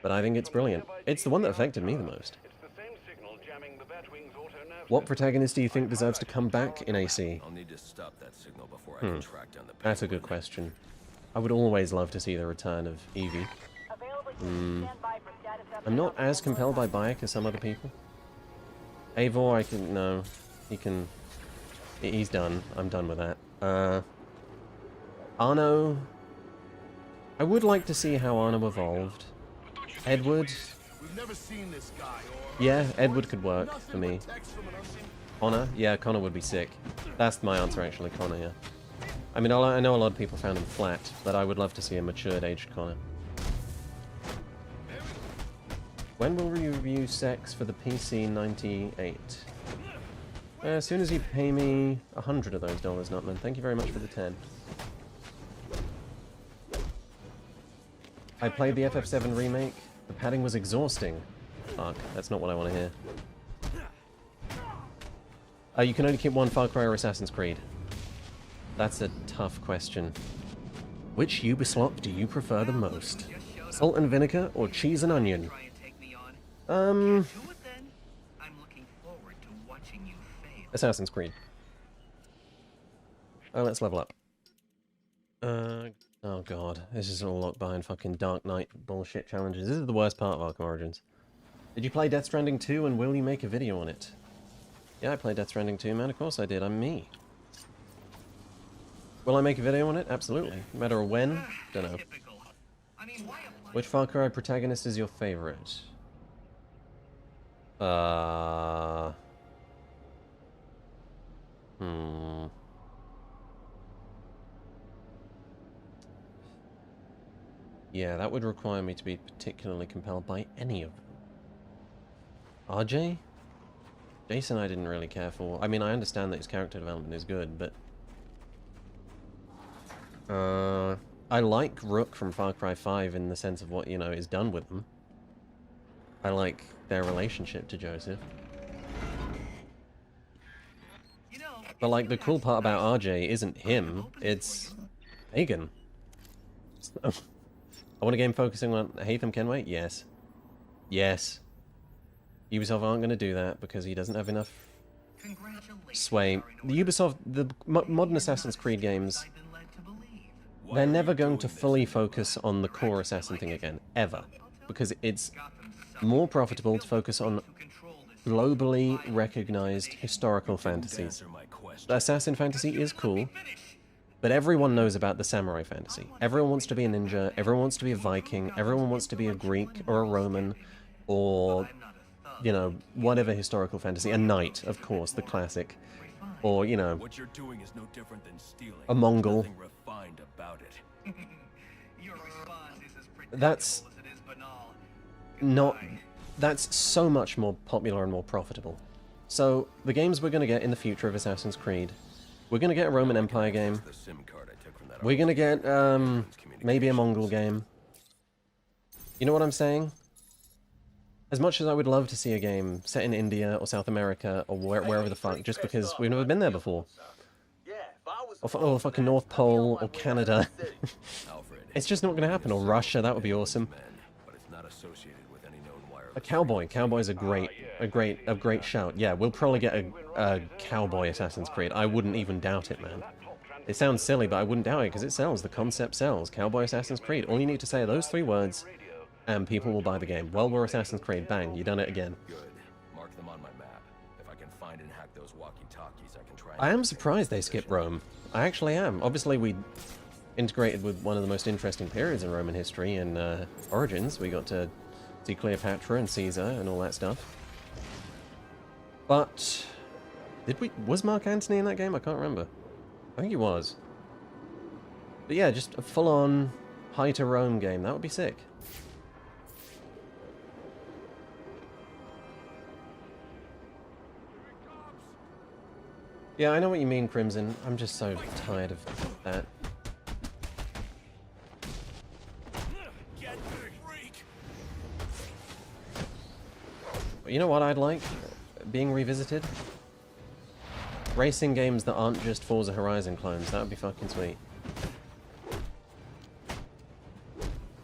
but I think it's brilliant. It's the one that affected me the most. What protagonist do you think deserves to come back in AC? I'll need to stop that signal before I can track down the Penguin. That's a good question. I would always love to see the return of Evie. I'm not as compelled by Bayek as some other people. Eivor, I can... no. He can... he's done. I'm done with that. Arno... I would like to see how Arno evolved. Edward... We've never seen this guy, or... yeah, Edward could work for me. Connor? Yeah, Connor would be sick. That's my answer, actually, Connor, yeah. I mean, I know a lot of people found him flat, but I would love to see a matured, aged Connor. When will we review Sex for the PC 98? As soon as you pay me 100 of those dollars, Nutman. Thank you very much for the 10. I played the FF7 remake. The padding was exhausting. Fuck, that's not what I want to hear. You can only keep one Far Cry or Assassin's Creed. That's a tough question. Which Ubisoft do you prefer the most? Salt and vinegar or cheese and onion? Assassin's Creed. Oh, let's level up. Oh god, this is all locked behind fucking Dark Knight bullshit challenges. This is the worst part of Arkham Origins. Did you play Death Stranding 2 and will you make a video on it? Yeah, I played Death Stranding 2, man. Of course I did. I'm me. Will I make a video on it? Absolutely. No matter when? Don't know. Which Far Cry protagonist is your favorite? Yeah, that would require me to be particularly compelled by any of them. RJ? Jason I didn't really care for. I mean, I understand that his character development is good, but... I like Rook from Far Cry 5 in the sense of what, you know, is done with them. I like their relationship to Joseph. But, like, the cool part about RJ isn't him, it's Hagen. I want a game focusing on Haytham Kenway? Yes. Yes. Ubisoft aren't going to do that because he doesn't have enough sway. The Ubisoft, the modern Assassin's Creed games they're never going to fully focus on the core assassin thing again, ever. Because it's more profitable to focus on globally recognized historical fantasies. The assassin fantasy is cool, but everyone knows about the samurai fantasy. Everyone wants to be a ninja, everyone wants to be a Viking, everyone wants to be a Greek or a Roman, or, you know, whatever historical fantasy. A knight, of course, the classic. Or, you know, What you're doing is no different than stealing. a Mongol. Nothing refined about it. Your response is as That's predictable as it is banal. not... That's so much more popular and more profitable. So, the games we're going to get in the future of Assassin's Creed, we're going to get a Roman Empire game, The SIM card I took from that we're going to get, maybe a Mongol game. You know what I'm saying? As much as I would love to see a game set in India or South America or wherever the fuck, just because we've never been there before. Or fucking North Pole or Canada. It's just not going to happen. Or Russia, that would be awesome. but it's not associated with any known wireless. A cowboy. Cowboy's a great shout. Yeah, we'll probably get a cowboy Assassin's Creed. I wouldn't even doubt it, man. It sounds silly, but I wouldn't doubt it because it sells. The concept sells. Cowboy Assassin's Creed. All you need to say are those 3 words, and people will buy the game. Well, we're Assassin's Creed. Bang, you done it again. Good. Mark them on my map. If I can find and hack those walkie-talkies, I can try. I am surprised they skipped Rome. I actually am. Obviously, we integrated with one of the most interesting periods in Roman history in Origins. We got to see Cleopatra and Caesar and all that stuff. But was Mark Antony in that game? I can't remember. I think he was. But yeah, just a full-on High to Rome game. That would be sick. Yeah, I know what you mean, Crimson. I'm just so tired of that. You know what I'd like? Being revisited? Racing games that aren't just Forza Horizon clones. That would be fucking sweet.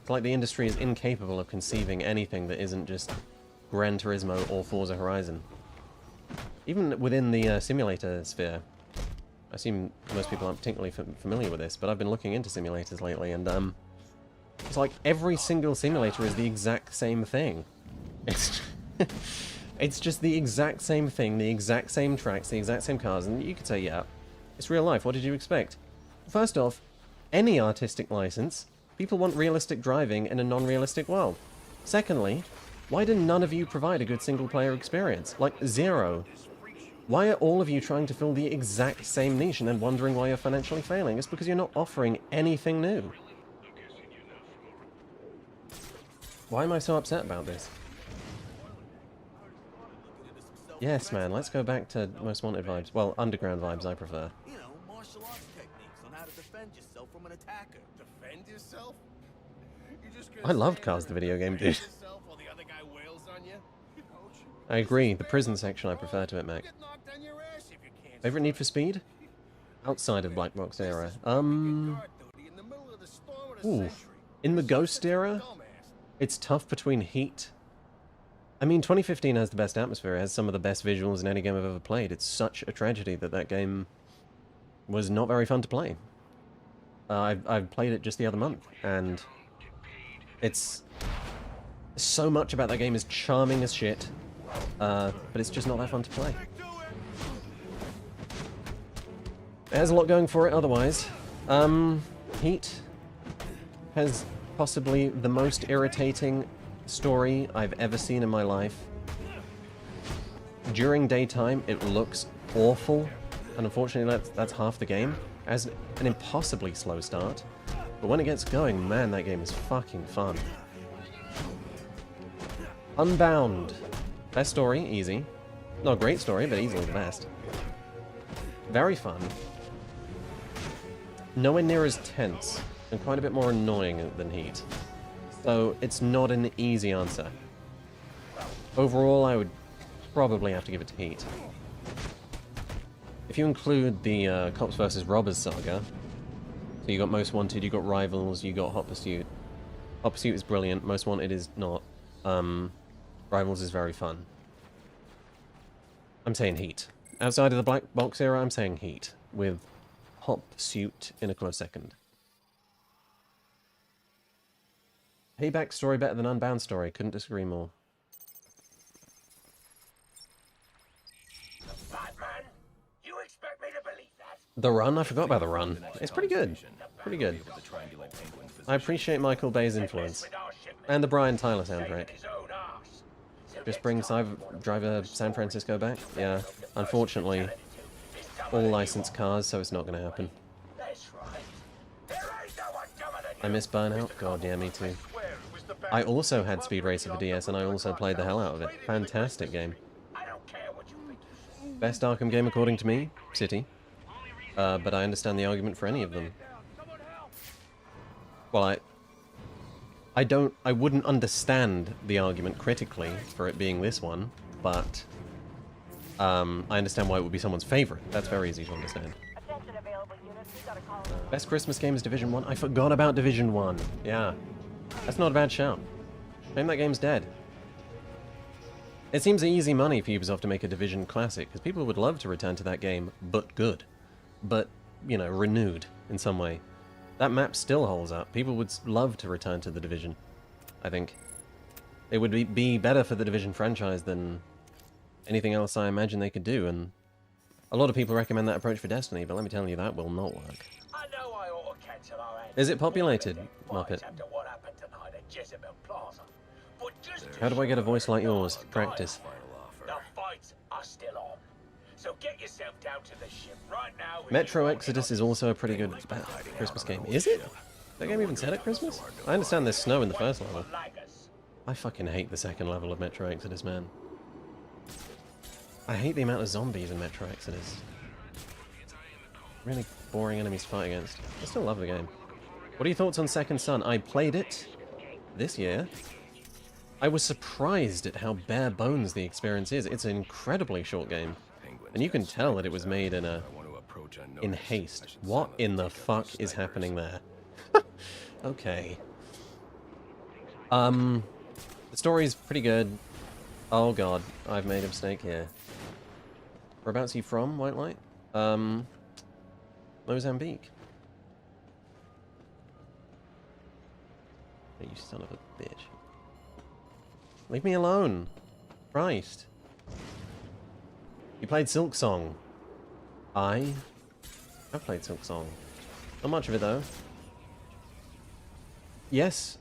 It's like the industry is incapable of conceiving anything that isn't just Gran Turismo or Forza Horizon. Even within the simulator sphere, I assume most people aren't particularly familiar with this, but I've been looking into simulators lately, and it's like every single simulator is the exact same thing. It's it's just the exact same thing, the exact same tracks, the exact same cars, and you could say, yeah, it's real life. What did you expect? First off, any artistic license, people want realistic driving in a non-realistic world. Secondly, why do none of you provide a good single-player experience? Like, zero. Why are all of you trying to fill the exact same niche and then wondering why you're financially failing? It's because you're not offering anything new. Why am I so upset about this? Yes, man, let's go back to Most Wanted vibes. Well, Underground vibes I prefer. You know, martial arts techniques on how to defend yourself from an attacker. Defend yourself? I loved Cars the video game, dude. I agree, the prison section I prefer to it, Mac. Favorite Need for Speed? Outside of Black Box era. Ooh. In the Ghost era, it's tough between Heat. I mean, 2015 has the best atmosphere, it has some of the best visuals in any game I've ever played. It's such a tragedy that that game was not very fun to play. I played it just the other month, and it's... so much about that game is charming as shit, but it's just not that fun to play. It has a lot going for it otherwise. Heat has possibly the most irritating story I've ever seen in my life. During daytime, it looks awful, and unfortunately that's half the game. It has an impossibly slow start, but when it gets going, man, that game is fucking fun. Unbound. Best story, easy. Not a great story, but easily the best. Very fun. Nowhere near as tense, and quite a bit more annoying than Heat. So it's not an easy answer. Overall, I would probably have to give it to Heat. If you include the Cops vs. Robbers saga, so you got Most Wanted, you got Rivals, you got Hot Pursuit. Hot Pursuit is brilliant, Most Wanted is not. Rivals is very fun. I'm saying Heat. Outside of the Black Box era, I'm saying Heat, with Hot Pursuit in a close second. Payback story better than Unbound story. Couldn't disagree more. Batman? You expect me to believe that? The Run? I forgot about The Run. It's pretty good. Pretty good. I appreciate Michael Bay's influence. And the Brian Tyler soundtrack. Just bring Driver San Francisco back? Yeah. Unfortunately, all licensed cars, so it's not going to happen. I miss Burnout? God, yeah, me too. I also had Speed Racer for DS, and I also played the hell out of it. Fantastic game. Best Arkham game according to me? City. But I understand the argument for any of them. Well, I wouldn't understand the argument critically for it being this one, but I understand why it would be someone's favorite. That's very easy to understand. Best Christmas game is Division 1. I forgot about Division 1. Yeah. That's not a bad shout. Shame that game's dead. It seems easy money for Ubisoft to make a Division classic, because people would love to return to that game, but good. But, you know, renewed in some way. That map still holds up. People would love to return to the Division, I think. It would be better for the Division franchise than anything else I imagine they could do, and a lot of people recommend that approach for Destiny, but let me tell you, that will not work. Is it populated, Muppet? How do I get a voice like yours? Practice. The fights are still on. So get yourself down to the ship right now. Metro Exodus is also a pretty good Christmas game. Is it? That game even set at Christmas? I understand there's snow in the first level. I fucking hate the second level of Metro Exodus, man. I hate the amount of zombies in Metro Exodus. Really boring enemies to fight against. I still love the game. What are your thoughts on Second Son? I played it this year. I was surprised at how bare bones the experience is. It's an incredibly short game. And you can tell that it was made in haste. What in the fuck is happening there? Okay. The story's pretty good. Oh god, I've made a mistake here. Whereabouts are you from, Whitelight? Mozambique. You son of a bitch. Leave me alone. Christ. You played Silk Song. I've played Silk Song. Not much of it, though. Yes.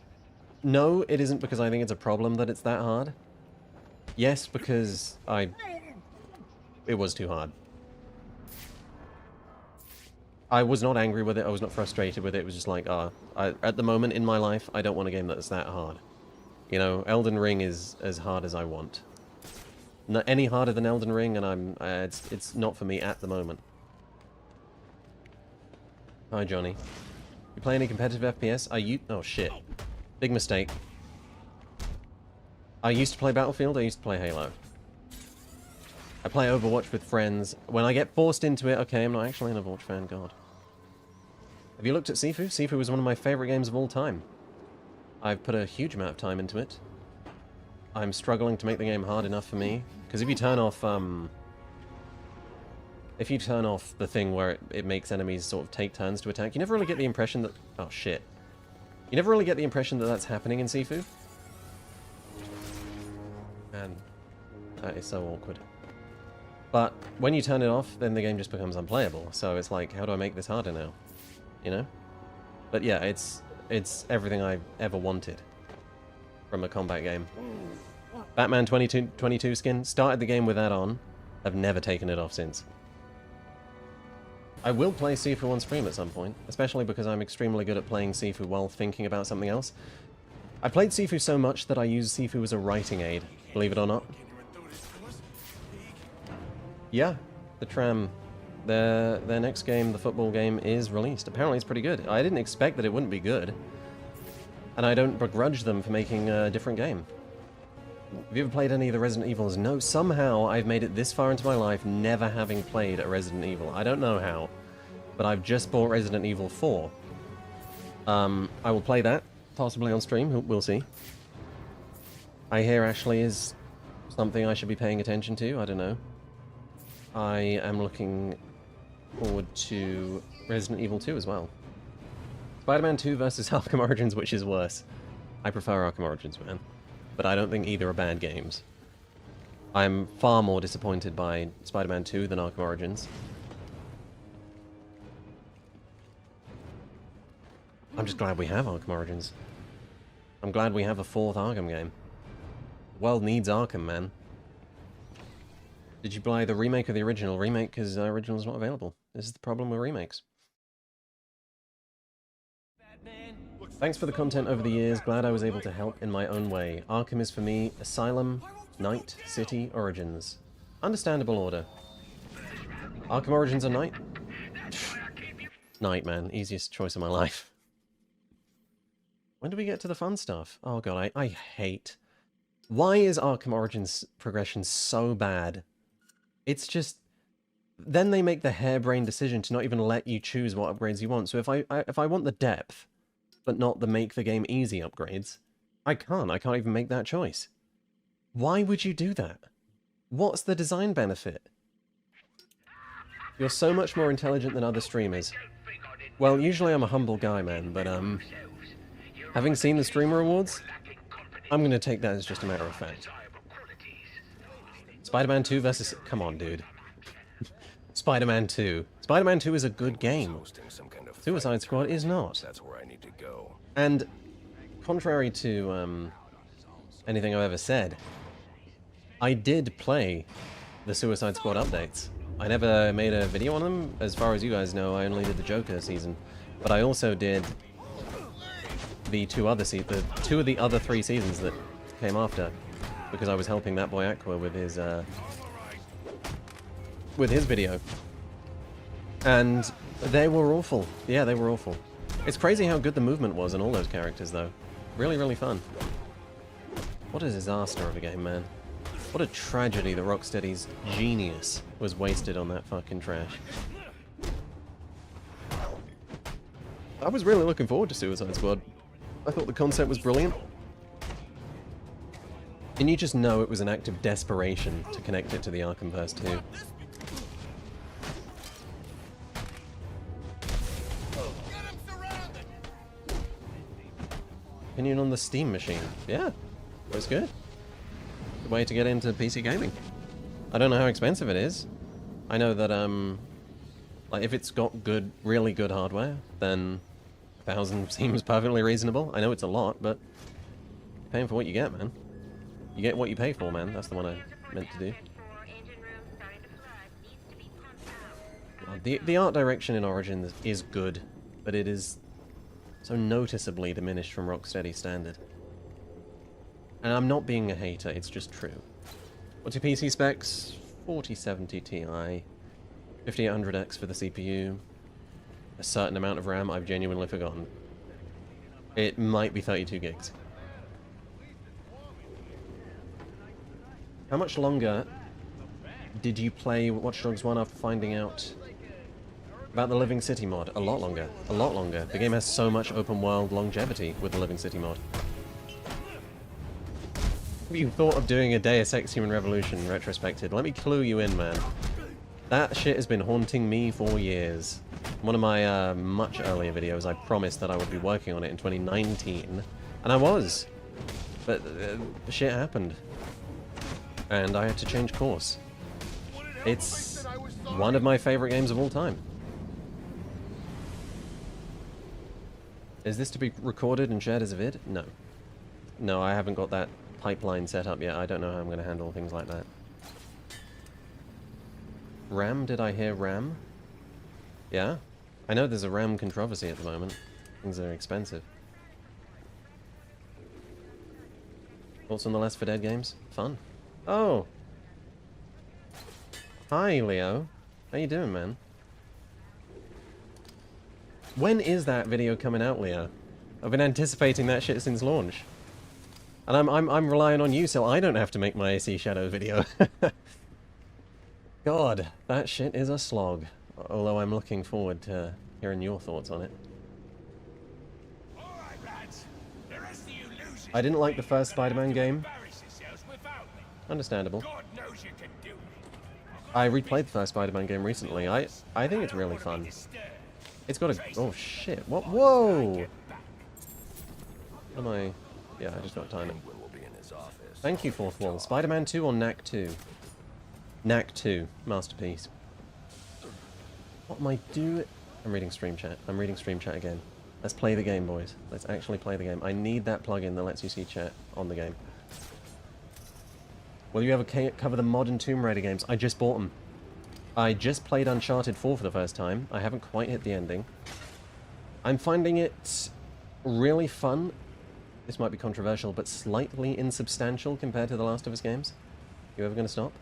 No, it isn't because I think it's a problem that it's that hard. Yes, because it was too hard. I was not angry with it, I was not frustrated with it, it was just like, at the moment in my life, I don't want a game that's that hard. You know, Elden Ring is as hard as I want. Not any harder than Elden Ring, and it's not for me at the moment. Hi, Johnny. You play any competitive FPS? Oh shit. Big mistake. I used to play Battlefield, I used to play Halo. I play Overwatch with friends. When I get forced into it, okay, I'm not actually an Overwatch fan, god. Have you looked at Sifu? Sifu was one of my favorite games of all time. I've put a huge amount of time into it. I'm struggling to make the game hard enough for me, because if you turn off, the thing where it makes enemies sort of take turns to attack, you never really get the impression that... Oh, shit. You never really get the impression that that's happening in Sifu. Man, that is so awkward. But when you turn it off, then the game just becomes unplayable. So it's like, how do I make this harder now? You know? But yeah, it's everything I ever wanted from a combat game. Batman 2022 skin, started the game with that on. I've never taken it off since. I will play Sifu on stream at some point, especially because I'm extremely good at playing Sifu while thinking about something else. I played Sifu so much that I use Sifu as a writing aid, believe it or not. Yeah, the tram. Their next game, the football game, is released. Apparently it's pretty good. I didn't expect that it wouldn't be good. And I don't begrudge them for making a different game. Have you ever played any of the Resident Evils? No, somehow I've made it this far into my life never having played a Resident Evil. I don't know how, but I've just bought Resident Evil 4. I will play that, possibly on stream, we'll see. I hear Ashley is something I should be paying attention to, I don't know. I am looking forward to Resident Evil 2 as well. Spider-Man 2 versus Arkham Origins, which is worse? I prefer Arkham Origins, man. But I don't think either are bad games. I'm far more disappointed by Spider-Man 2 than Arkham Origins. I'm just glad we have Arkham Origins. I'm glad we have a 4th Arkham game. The world needs Arkham, man. Did you buy the remake or the original? Remake, because original is not available. This is the problem with remakes. Thanks for the content over the years. Glad I was able to help in my own way. Arkham is for me Asylum, Night, City, Origins. Understandable order. Arkham Origins or Night? Night, man. Easiest choice of my life. When do we get to the fun stuff? Oh god, I hate... Why is Arkham Origins progression so bad? It's just... Then they make the harebrained decision to not even let you choose what upgrades you want. So if I want the depth, but not the make the game easy upgrades, I can't even make that choice. Why would you do that? What's the design benefit? You're so much more intelligent than other streamers. Well, usually I'm a humble guy, man, but having seen the Streamer Awards, I'm gonna take that as just a matter of fact. Spider-Man 2 versus... Come on, dude. Spider-Man 2. Spider-Man 2 is a good game. Suicide Squad is not. That's where I need to go. And contrary to anything I've ever said, I did play the Suicide Squad updates. I never made a video on them. As far as you guys know, I only did the Joker season. But I also did the two of the other 3 seasons that came after, because I was helping that boy Aqua with his video. And they were awful. Yeah, they were awful. It's crazy how good the movement was in all those characters, though. Really, really fun. What a disaster of a game, man. What a tragedy that Rocksteady's genius was wasted on that fucking trash. I was really looking forward to Suicide Squad. I thought the concept was brilliant. And you just know it was an act of desperation to connect it to the Arkhamverse too. Opinion on the Steam machine? Yeah, it was good. Good way to get into PC gaming. I don't know how expensive it is. I know that like if it's got good, really good hardware, then 1,000 seems perfectly reasonable. I know it's a lot, but you're paying for what you get, man. You get what you pay for, man. That's the one I meant to do. The art direction in Origins is good, but it is so noticeably diminished from Rocksteady standard. And I'm not being a hater, it's just true. What's your PC specs? 4070 Ti, 5800X for the CPU, a certain amount of RAM I've genuinely forgotten. It might be 32 gigs. How much longer did you play Watch Dogs 1 after finding out about the Living City mod? A lot longer. A lot longer. The game has so much open world longevity with the Living City mod. Have you thought of doing a Deus Ex Human Revolution retrospective? Let me clue you in, man. That shit has been haunting me for years. One of my much earlier videos, I promised that I would be working on it in 2019. And I was. But shit happened. And I had to change course. It's one of my favorite games of all time. Is this to be recorded and shared as a vid? No. No, I haven't got that pipeline set up yet. I don't know how I'm going to handle things like that. RAM? Did I hear RAM? Yeah? I know there's a RAM controversy at the moment. Things are expensive. Thoughts on the Left 4 Dead games? Fun. Oh! Hi, Leo. How you doing, man? When is that video coming out, Leo? I've been anticipating that shit since launch. And I'm relying on you so I don't have to make my AC Shadow video. God, that shit is a slog. Although I'm looking forward to hearing your thoughts on it. I didn't like the first Spider-Man game. Understandable. I replayed the first Spider-Man game recently. I think it's really fun. It's got a... Oh shit, what? Whoa! What am I... Yeah, I just got to time it. Penguin will be in his office. Thank you, Fourth Wall. Spider-Man 2 or Knack 2? Knack 2. Masterpiece. What am I doing? I'm reading stream chat. I'm reading stream chat again. Let's play the game, boys. Let's actually play the game. I need that plugin that lets you see chat on the game. Will you ever cover the modern Tomb Raider games? I just bought them. I just played Uncharted 4 for the first time. I haven't quite hit the ending. I'm finding it really fun. This might be controversial, but slightly insubstantial compared to the Last of Us games. You ever going to stop?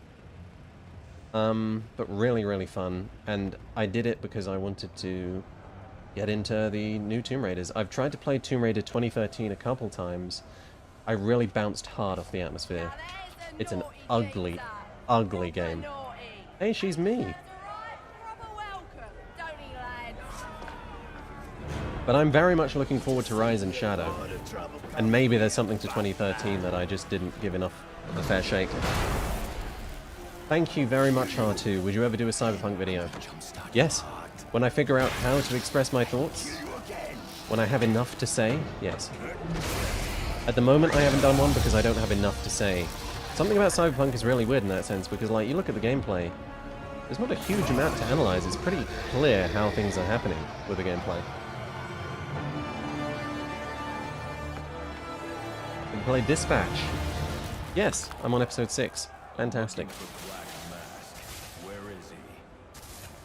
But really, really fun. And I did it because I wanted to get into the new Tomb Raiders. I've tried to play Tomb Raider 2013 a couple times. I really bounced hard off the atmosphere. It's an ugly, ugly game. Hey, she's me. But I'm very much looking forward to Rise and Shadow. And maybe there's something to 2013 that I just didn't give enough of a fair shake. Thank you very much, R2. Would you ever do a Cyberpunk video? Yes. When I figure out how to express my thoughts, when I have enough to say, yes. At the moment, I haven't done one because I don't have enough to say. Something about Cyberpunk is really weird in that sense, because, like, you look at the gameplay, there's not a huge amount to analyze. It's pretty clear how things are happening with the gameplay. We play Dispatch. Yes, I'm on episode 6. Fantastic.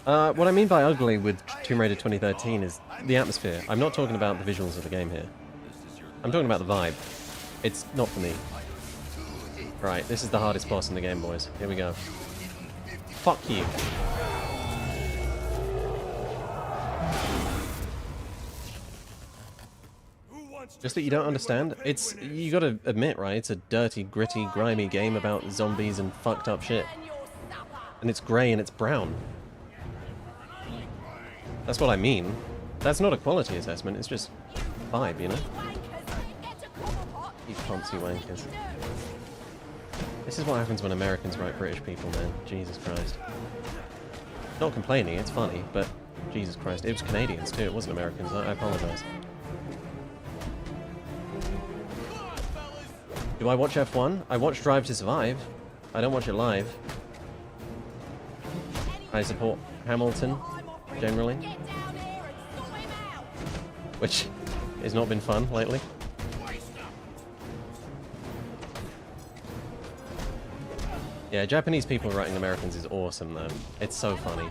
What I mean by ugly with Tomb Raider 2013 is the atmosphere. I'm not talking about the visuals of the game here. I'm talking about the vibe. It's not for me. Right, this is the hardest boss in the game, boys. Here we go. Fuck you. Just that you don't understand? It's, you gotta admit, right, it's a dirty, gritty, grimy game about zombies and fucked up shit. And it's grey and it's brown. That's what I mean. That's not a quality assessment, it's just vibe, you know? You poncy wankers. This is what happens when Americans write British people, man. Jesus Christ. Not complaining, it's funny, but Jesus Christ. It was Canadians too, it wasn't Americans, I apologise. Do I watch F1? I watch Drive to Survive. I don't watch it live. I support Hamilton, generally. Which has not been fun lately. Yeah, Japanese people writing Americans is awesome though. It's so funny.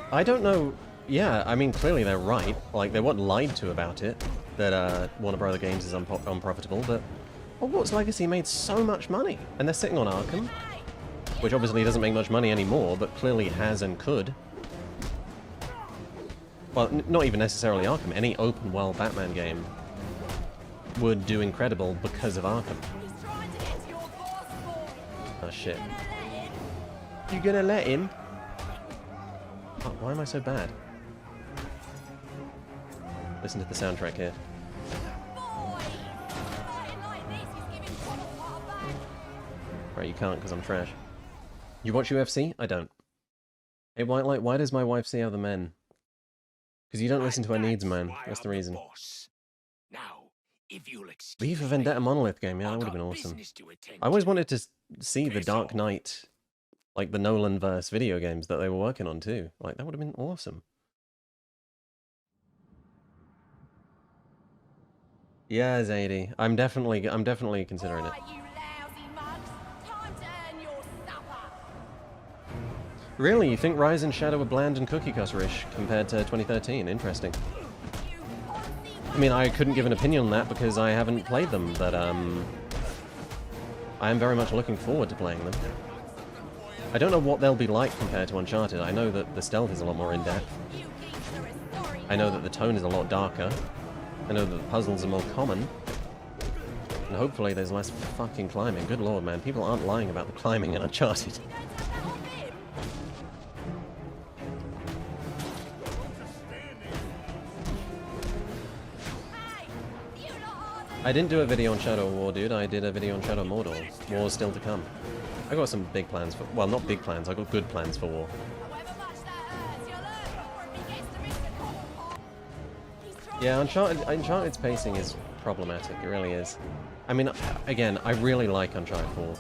I don't know. Yeah, I mean, clearly they're right. Like, they weren't lied to about it, that Warner Bros. Games is unprofitable, but Hogwarts Legacy made so much money, and they're sitting on Arkham, which obviously doesn't make much money anymore, but clearly has and could. Well, not even necessarily Arkham. Any open-world Batman game would do incredible because of Arkham. Oh, shit. You gonna let him? Oh, why am I so bad? Listen to the soundtrack here. Right, you can't because I'm trash. You watch UFC? I don't. Hey, Whitelight, why does my wife see other men? Because you don't listen to her needs, man. That's the reason. Leave a Vendetta Monolith game, yeah, that would have been awesome. I always wanted to see the Dark Knight, like the Nolan-verse video games that they were working on too. Like, that would have been awesome. Yeah, Zadie. I'm definitely considering it. Really? You think Rise and Shadow were bland and cookie cutter-ish compared to 2013? Interesting. I mean, I couldn't give an opinion on that because I haven't played them, but I am very much looking forward to playing them. I don't know what they'll be like compared to Uncharted. I know that the stealth is a lot more in-depth. I know that the tone is a lot darker. I know that the puzzles are more common. And hopefully there's less fucking climbing. Good lord, man. People aren't lying about the climbing in Uncharted. I didn't do a video on Shadow War, dude. I did a video on Shadow Mordor. War's still to come. I got some big plans for... Well, not big plans. I got good plans for War. Yeah, Uncharted's pacing is problematic. It really is. I mean, again, I really like Uncharted 4.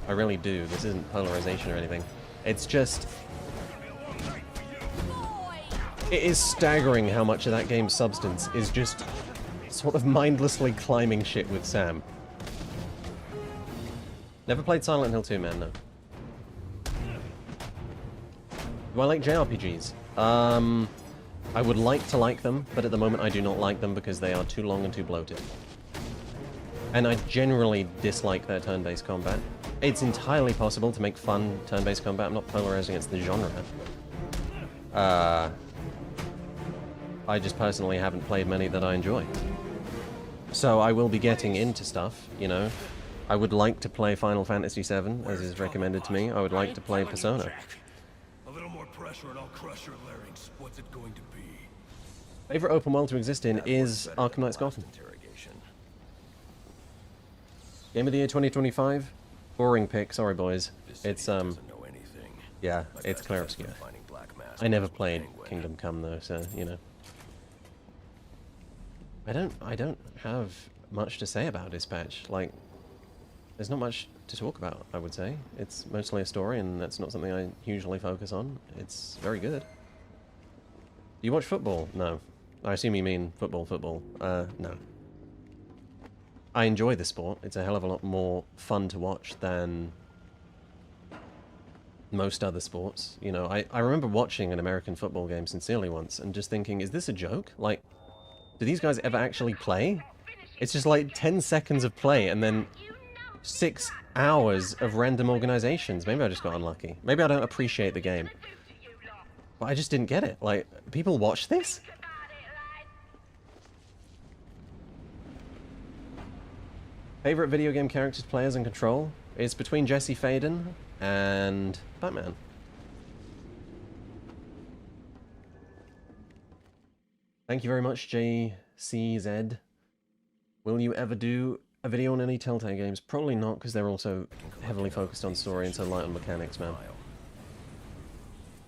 I really do. This isn't polarization or anything. It's just... It is staggering how much of that game's substance is just sort of mindlessly climbing shit with Sam. Never played Silent Hill 2, man, no. Do I like JRPGs? I would like to like them, but at the moment I do not like them because they are too long and too bloated. And I generally dislike their turn-based combat. It's entirely possible to make fun turn-based combat. I'm not polarizing against the genre. I just personally haven't played many that I enjoy. So I will be getting into stuff, you know. I would like to play Final Fantasy VII, as is recommended to me. I would like to play Persona. A little more pressure and I'll crush your larynx. What's it going to be? Favorite open world to exist in is Arkham Knight's Gotham. Game of the year 2025? Boring pick, sorry boys. It's yeah, it's clear obscure. I never played Kingdom Come though, so you know. I don't have much to say about Dispatch. Like, there's not much to talk about, I would say. It's mostly a story, and that's not something I hugely focus on. It's very good. Do you watch football? No. I assume you mean football. No. I enjoy the sport. It's a hell of a lot more fun to watch than most other sports. You know, I remember watching an American football game sincerely once and just thinking, is this a joke? Like, do these guys ever actually play? It's just like 10 seconds of play and then 6 hours of random organizations. Maybe I just got unlucky. Maybe I don't appreciate the game. But I just didn't get it. Like, people watch this? Favorite video game characters, players, and control? It's between Jesse Faden and Batman. Thank you very much, JCZ. Will you ever do a video on any Telltale games? Probably not, because they're also heavily focused on story and so light on mechanics, man.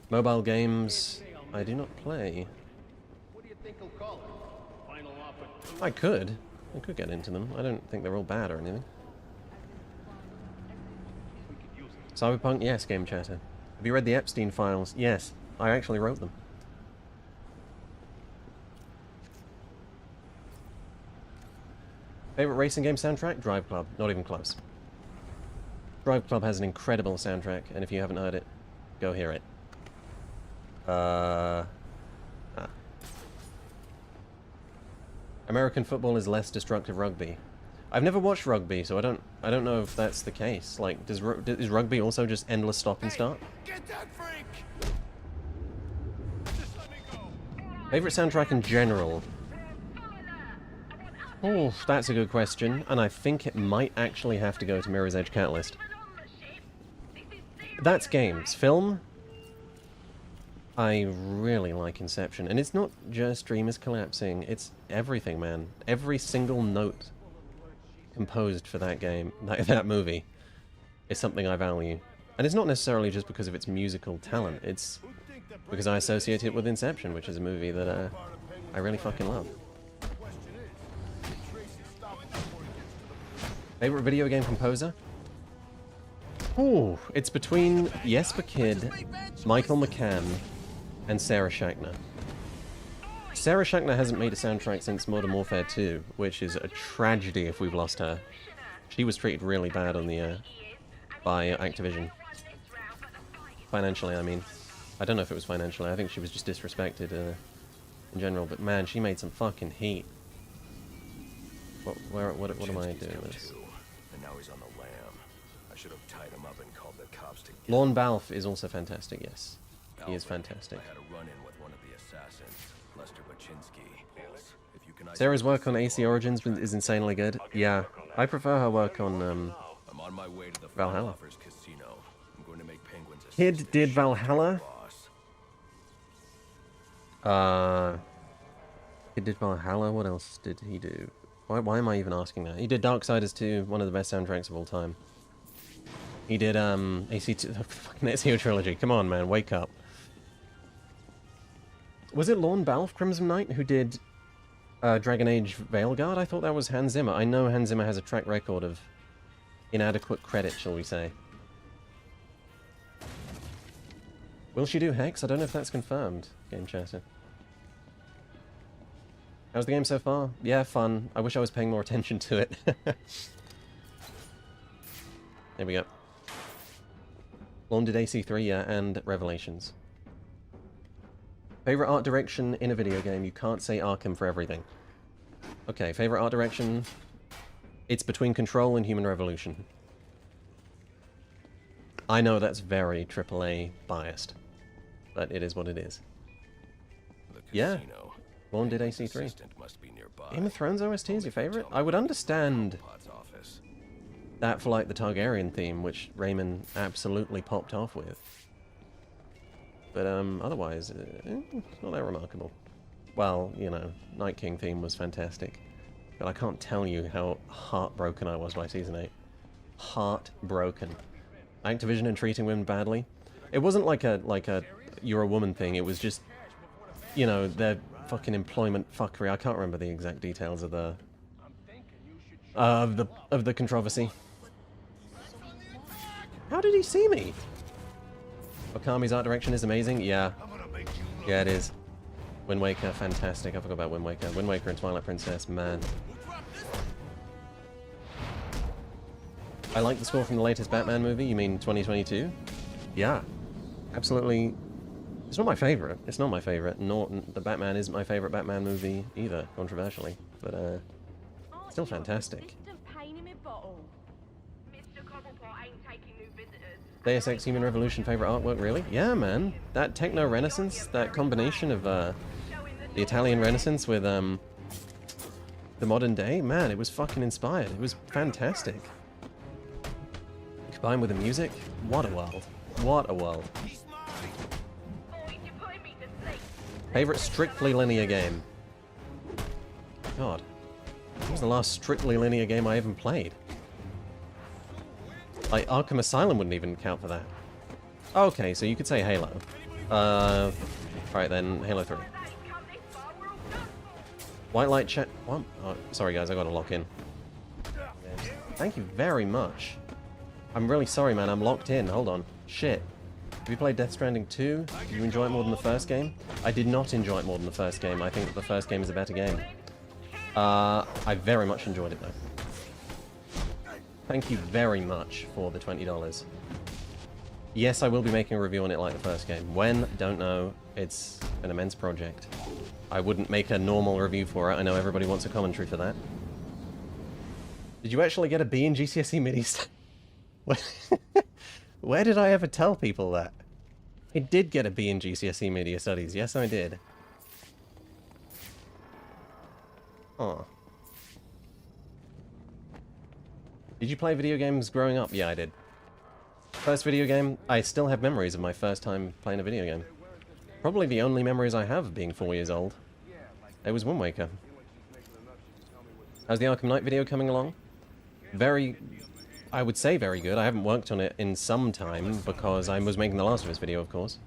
Mobile games, I do not play. I could get into them. I don't think they're all bad or anything. Cyberpunk, yes, Game Chatter. Have you read the Epstein files? Yes, I actually wrote them. Favorite racing game soundtrack? Drive Club. Not even close. Drive Club has an incredible soundtrack, and if you haven't heard it, go hear it. American football is less destructive rugby. I've never watched rugby, so I don't know if that's the case. Like, is rugby also just endless stop and start? Get that freak! Just let me go. Favorite soundtrack in general? Oh, that's a good question, and I think it might actually have to go to Mirror's Edge Catalyst. That's games. Film? I really like Inception, and it's not just Dreamers Collapsing, it's everything, man. Every single note composed for that game, that movie, is something I value. And it's not necessarily just because of its musical talent, it's because I associate it with Inception, which is a movie that I really fucking love. Favorite video game composer? Ooh, it's between Jesper Kyd, Michael McCann, and Sarah Schachner. Sarah Schachner hasn't made a soundtrack since Modern Warfare 2, which is a tragedy if we've lost her. She was treated really bad on the by Activision. Financially, I mean. I don't know if it was financially, I think she was just disrespected in general, but man, she made some fucking heat. What am I doing with this? And now he's on the lam. I should have tied him up and called the cops to get Lorne Balfe is also fantastic, yes. He is Alvin. fantastic. I had a run-in with one of the assassins, Lester Baczynski. If you can Sarah's work on AC Origins is insanely good. Yeah, I prefer her work on I'm on my way to the Valhalla. Offers Casino. I'm going to make Penguins Kid did Valhalla. Kid did Valhalla. What else did he do? Why am I even asking that? He did Darksiders 2, one of the best soundtracks of all time. He did AC fucking Ezio trilogy. Come on, man, wake up. Was it Lorne Balfe, Crimson Knight, who did Dragon Age Veilguard? I thought that was Hans Zimmer. I know Hans Zimmer has a track record of inadequate credit, shall we say. Will she do Hex? I don't know if that's confirmed, Game Chatter. How's the game so far? Yeah, fun. I wish I was paying more attention to it. There we go. Laundered AC3, yeah, and Revelations. Favorite art direction in a video game? You can't say Arkham for everything. Okay, favorite art direction? It's between Control and Human Revolution. I know that's very AAA biased, but it is what it is. Yeah, Laundered AC3. Game of Thrones OST is your favorite? I would understand that for like the Targaryen theme, which Raymond absolutely popped off with. But otherwise, it's not that remarkable. Well, you know, Night King theme was fantastic. But I can't tell you how heartbroken I was by Season 8. Heartbroken. Activision and treating women badly. It wasn't like a you're a woman thing, it was just, you know, their fucking employment fuckery. I can't remember the exact details of the controversy. How did he see me? Okami's art direction is amazing. Yeah. Yeah, it is. Wind Waker, fantastic. I forgot about Wind Waker. Wind Waker and Twilight Princess, man. I like the score from the latest Batman movie. You mean 2022? Yeah. Absolutely. It's not my favorite. It's not my favorite. Nor the Batman isn't my favorite Batman movie either, controversially. But, still fantastic. Deus Ex Human Revolution favorite artwork, really? Yeah, man. That techno renaissance, that combination of the Italian Renaissance with the modern day, man, it was fucking inspired. It was fantastic. Combined with the music, what a world. What a world. Favorite strictly linear game? God. What was the last strictly linear game I even played? Like, Arkham Asylum wouldn't even count for that. Okay, so you could say Halo. Alright then, Halo 3. Whitelight chat. What? Oh, sorry guys, I gotta lock in. Thank you very much. I'm really sorry, man, I'm locked in. Hold on. Shit. Have you played Death Stranding 2? Did you enjoy it more than the first game? I did not enjoy it more than the first game. I think that the first game is a better game. I very much enjoyed it though. Thank you very much for the $20. Yes, I will be making a review on it like the first game. When? Don't know. It's an immense project. I wouldn't make a normal review for it. I know everybody wants a commentary for that. Did you actually get a B in GCSE MIDI? Where did I ever tell people that? I did get a B in GCSE Media Studies. Yes, I did. Aw. Did you play video games growing up? Yeah, I did. First video game, I still have memories of my first time playing a video game. Probably the only memories I have of being 4 years old. It was Wind Waker. How's the Arkham Knight video coming along? Very, I would say very good. I haven't worked on it in some time because I was making the Last of Us video, of course.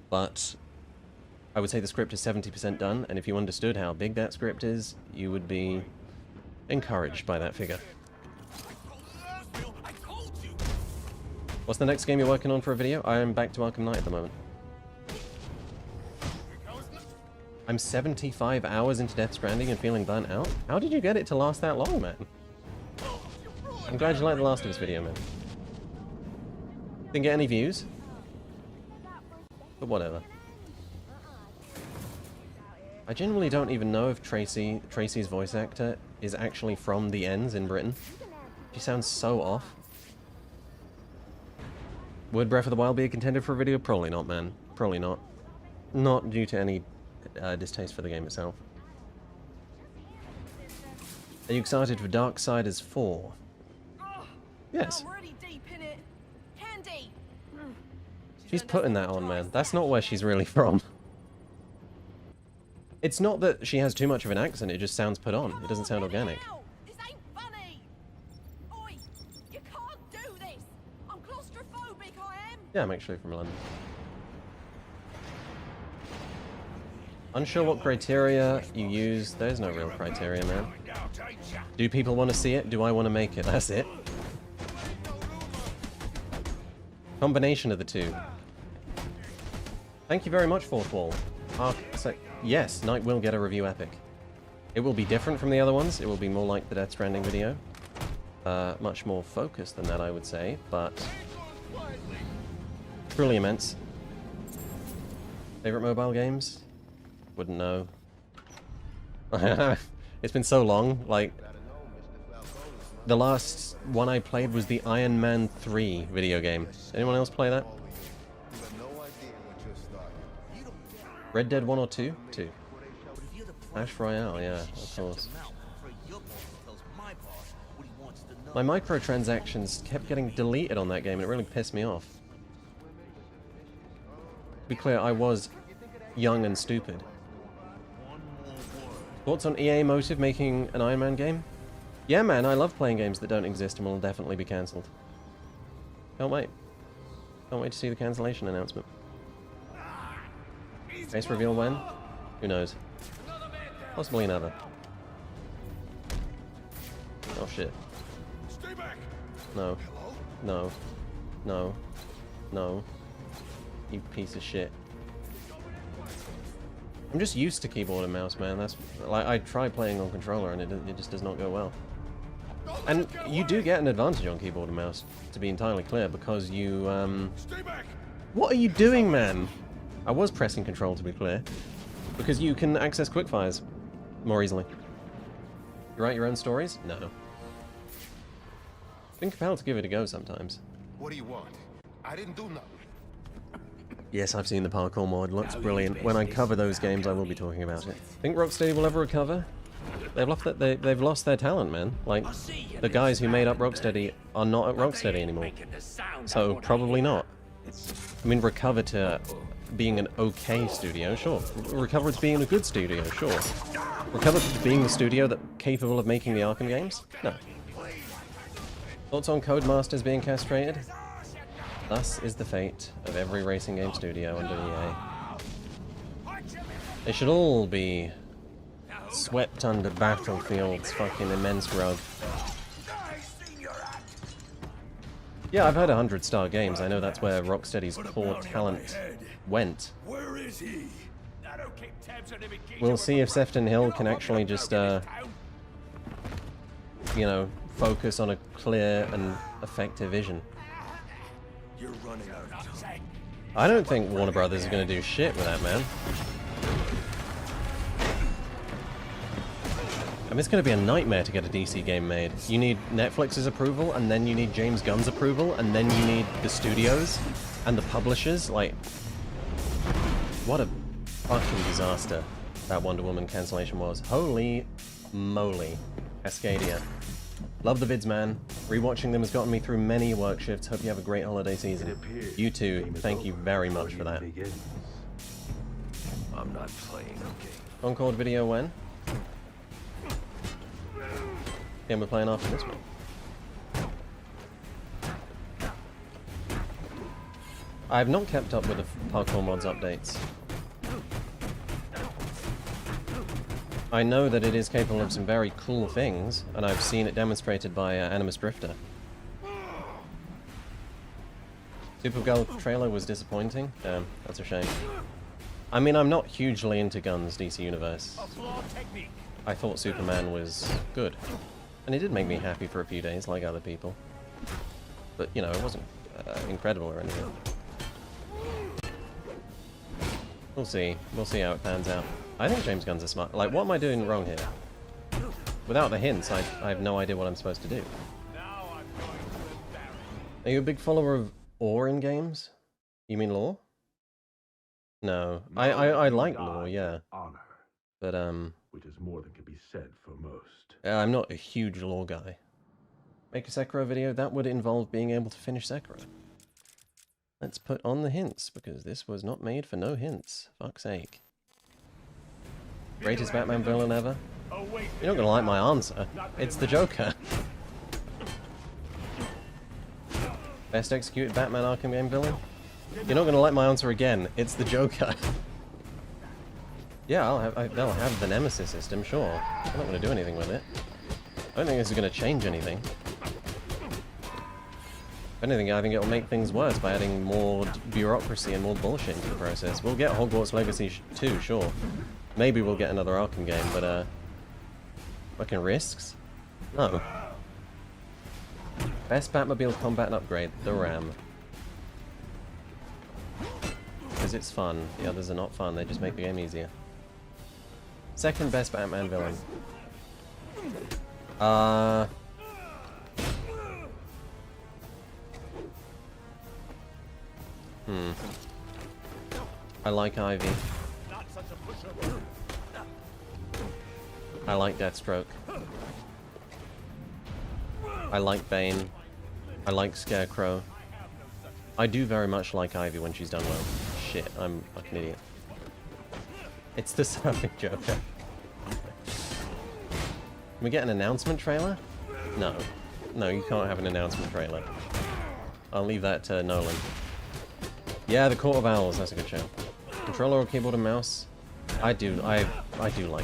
But I would say the script is 70% done, and if you understood how big that script is, you would be encouraged by that figure. What's the next game you're working on for a video? I am back to Arkham Knight at the moment. I'm 75 hours into Death Stranding and feeling burnt out? How did you get it to last that long, man? I'm glad you liked the Last of Us video, man. Didn't get any views. But whatever. I genuinely don't even know if Tracy's voice actor is actually from the ends in Britain. She sounds so off. Would Breath of the Wild be a contender for a video? Probably not, man. Probably not. Not due to any distaste for the game itself. Are you excited for Darksiders 4? Yes. She's putting that on, man. That's not where she's really from. It's not that she has too much of an accent, it just sounds put on. It doesn't sound organic. This ain't funny. Oi, you can't do this. I'm claustrophobic, I am. Yeah, I'm actually from London. Unsure what criteria you use. There's no real criteria, man. Do people want to see it? Do I want to make it? That's it. Combination of the two. Thank you very much, Fourth Wall. Yes, Night will get a review epic. It will be different from the other ones. It will be more like the Death Stranding video. Much more focused than that, I would say, but truly immense. Favorite mobile games? Wouldn't know. It's been so long, like... The last one I played was the Iron Man 3 video game. Anyone else play that? Red Dead 1 or 2? 2. Clash Royale, yeah, of course. My microtransactions kept getting deleted on that game and it really pissed me off. To be clear, I was young and stupid. Thoughts on EA Motive making an Iron Man game? Yeah, man, I love playing games that don't exist and will definitely be cancelled. Can't wait. Can't wait to see the cancellation announcement. Face reveal when? Who knows? Possibly never. Oh shit. No. No. No. No. You piece of shit. I'm just used to keyboard and mouse, man. That's like I try playing on controller and it just does not go well. And you do get an advantage on keyboard and mouse, to be entirely clear, because you What are you doing, man? I was pressing control, to be clear, because you can access quickfires more easily. You write your own stories? No. Been compelled to give it a go sometimes. What do you want? I didn't do nothing. Yes, I've seen the parkour mod. Looks brilliant. When I cover those games, I will be talking about it. Think Rocksteady will ever recover? They've lost their talent, man. Like, the guys who made up Rocksteady are not at Rocksteady anymore. So, probably not. I mean, recover to being an okay studio, sure. Recover to being a good studio, sure. Recover to being the studio that's capable of making the Arkham games? No. Thoughts on Codemasters being castrated? Thus is the fate of every racing game studio under EA. They should all be swept under Battlefield's fucking immense rug. Yeah, I've heard 100-star games. I know that's where Rocksteady's core talent went. Where is he? We'll see if Sefton Hill can actually just, you know, focus on a clear and effective vision. You're running out of time. I don't think Warner Brothers is going to do shit with that, man. I mean, it's going to be a nightmare to get a DC game made. You need Netflix's approval, and then you need James Gunn's approval, and then you need the studios and the publishers. Like, what a fucking disaster that Wonder Woman cancellation was. Holy moly. Cascadia. Love the vids, man. Rewatching them has gotten me through many work shifts. Hope you have a great holiday season. You too. Thank you very much for that. I'm not playing, okay? Concord video when? Yeah, we're playing after this one. I have not kept up with the Parkour Mods updates. I know that it is capable of some very cool things, and I've seen it demonstrated by Animus Drifter. Supergirl trailer was disappointing. Damn, that's a shame. I mean, I'm not hugely into Gunn's DC Universe. I thought Superman was good. And it did make me happy for a few days, like other people. But, you know, it wasn't incredible or anything. We'll see. We'll see how it pans out. I think James Gunn's a smart... Like, what am I doing wrong here? Without the hints, I have no idea what I'm supposed to do. Are you a big follower of lore in games? You mean lore? No. I like lore, yeah. But, which is more than can be said for most. I'm not a huge lore guy. Make a Sekiro video? That would involve being able to finish Sekiro. Let's put on the hints, because this was not made for no hints. Fuck's sake. Greatest Batman villain ever? You're not gonna like my answer. It's the Joker. Best executed Batman Arkham game villain? You're not gonna like my answer again. It's the Joker. Yeah, they'll have the Nemesis system, sure. I'm not going to do anything with it. I don't think this is going to change anything. If anything, I think it'll make things worse by adding more bureaucracy and more bullshit into the process. We'll get Hogwarts Legacy 2, sure. Maybe we'll get another Arkham game, but, fucking risks? No. Best Batmobile combat upgrade, the Ram. Because it's fun. The others are not fun, they just make the game easier. Second best Batman villain. I like Ivy. I like Deathstroke. I like Bane. I like Scarecrow. I do very much like Ivy when she's done well. Shit, I'm a fucking idiot. It's the Surfing Joker. Can we get an announcement trailer? No. No, you can't have an announcement trailer. I'll leave that to Nolan. Yeah, the Court of Owls, that's a good show. Controller or keyboard and mouse? I do like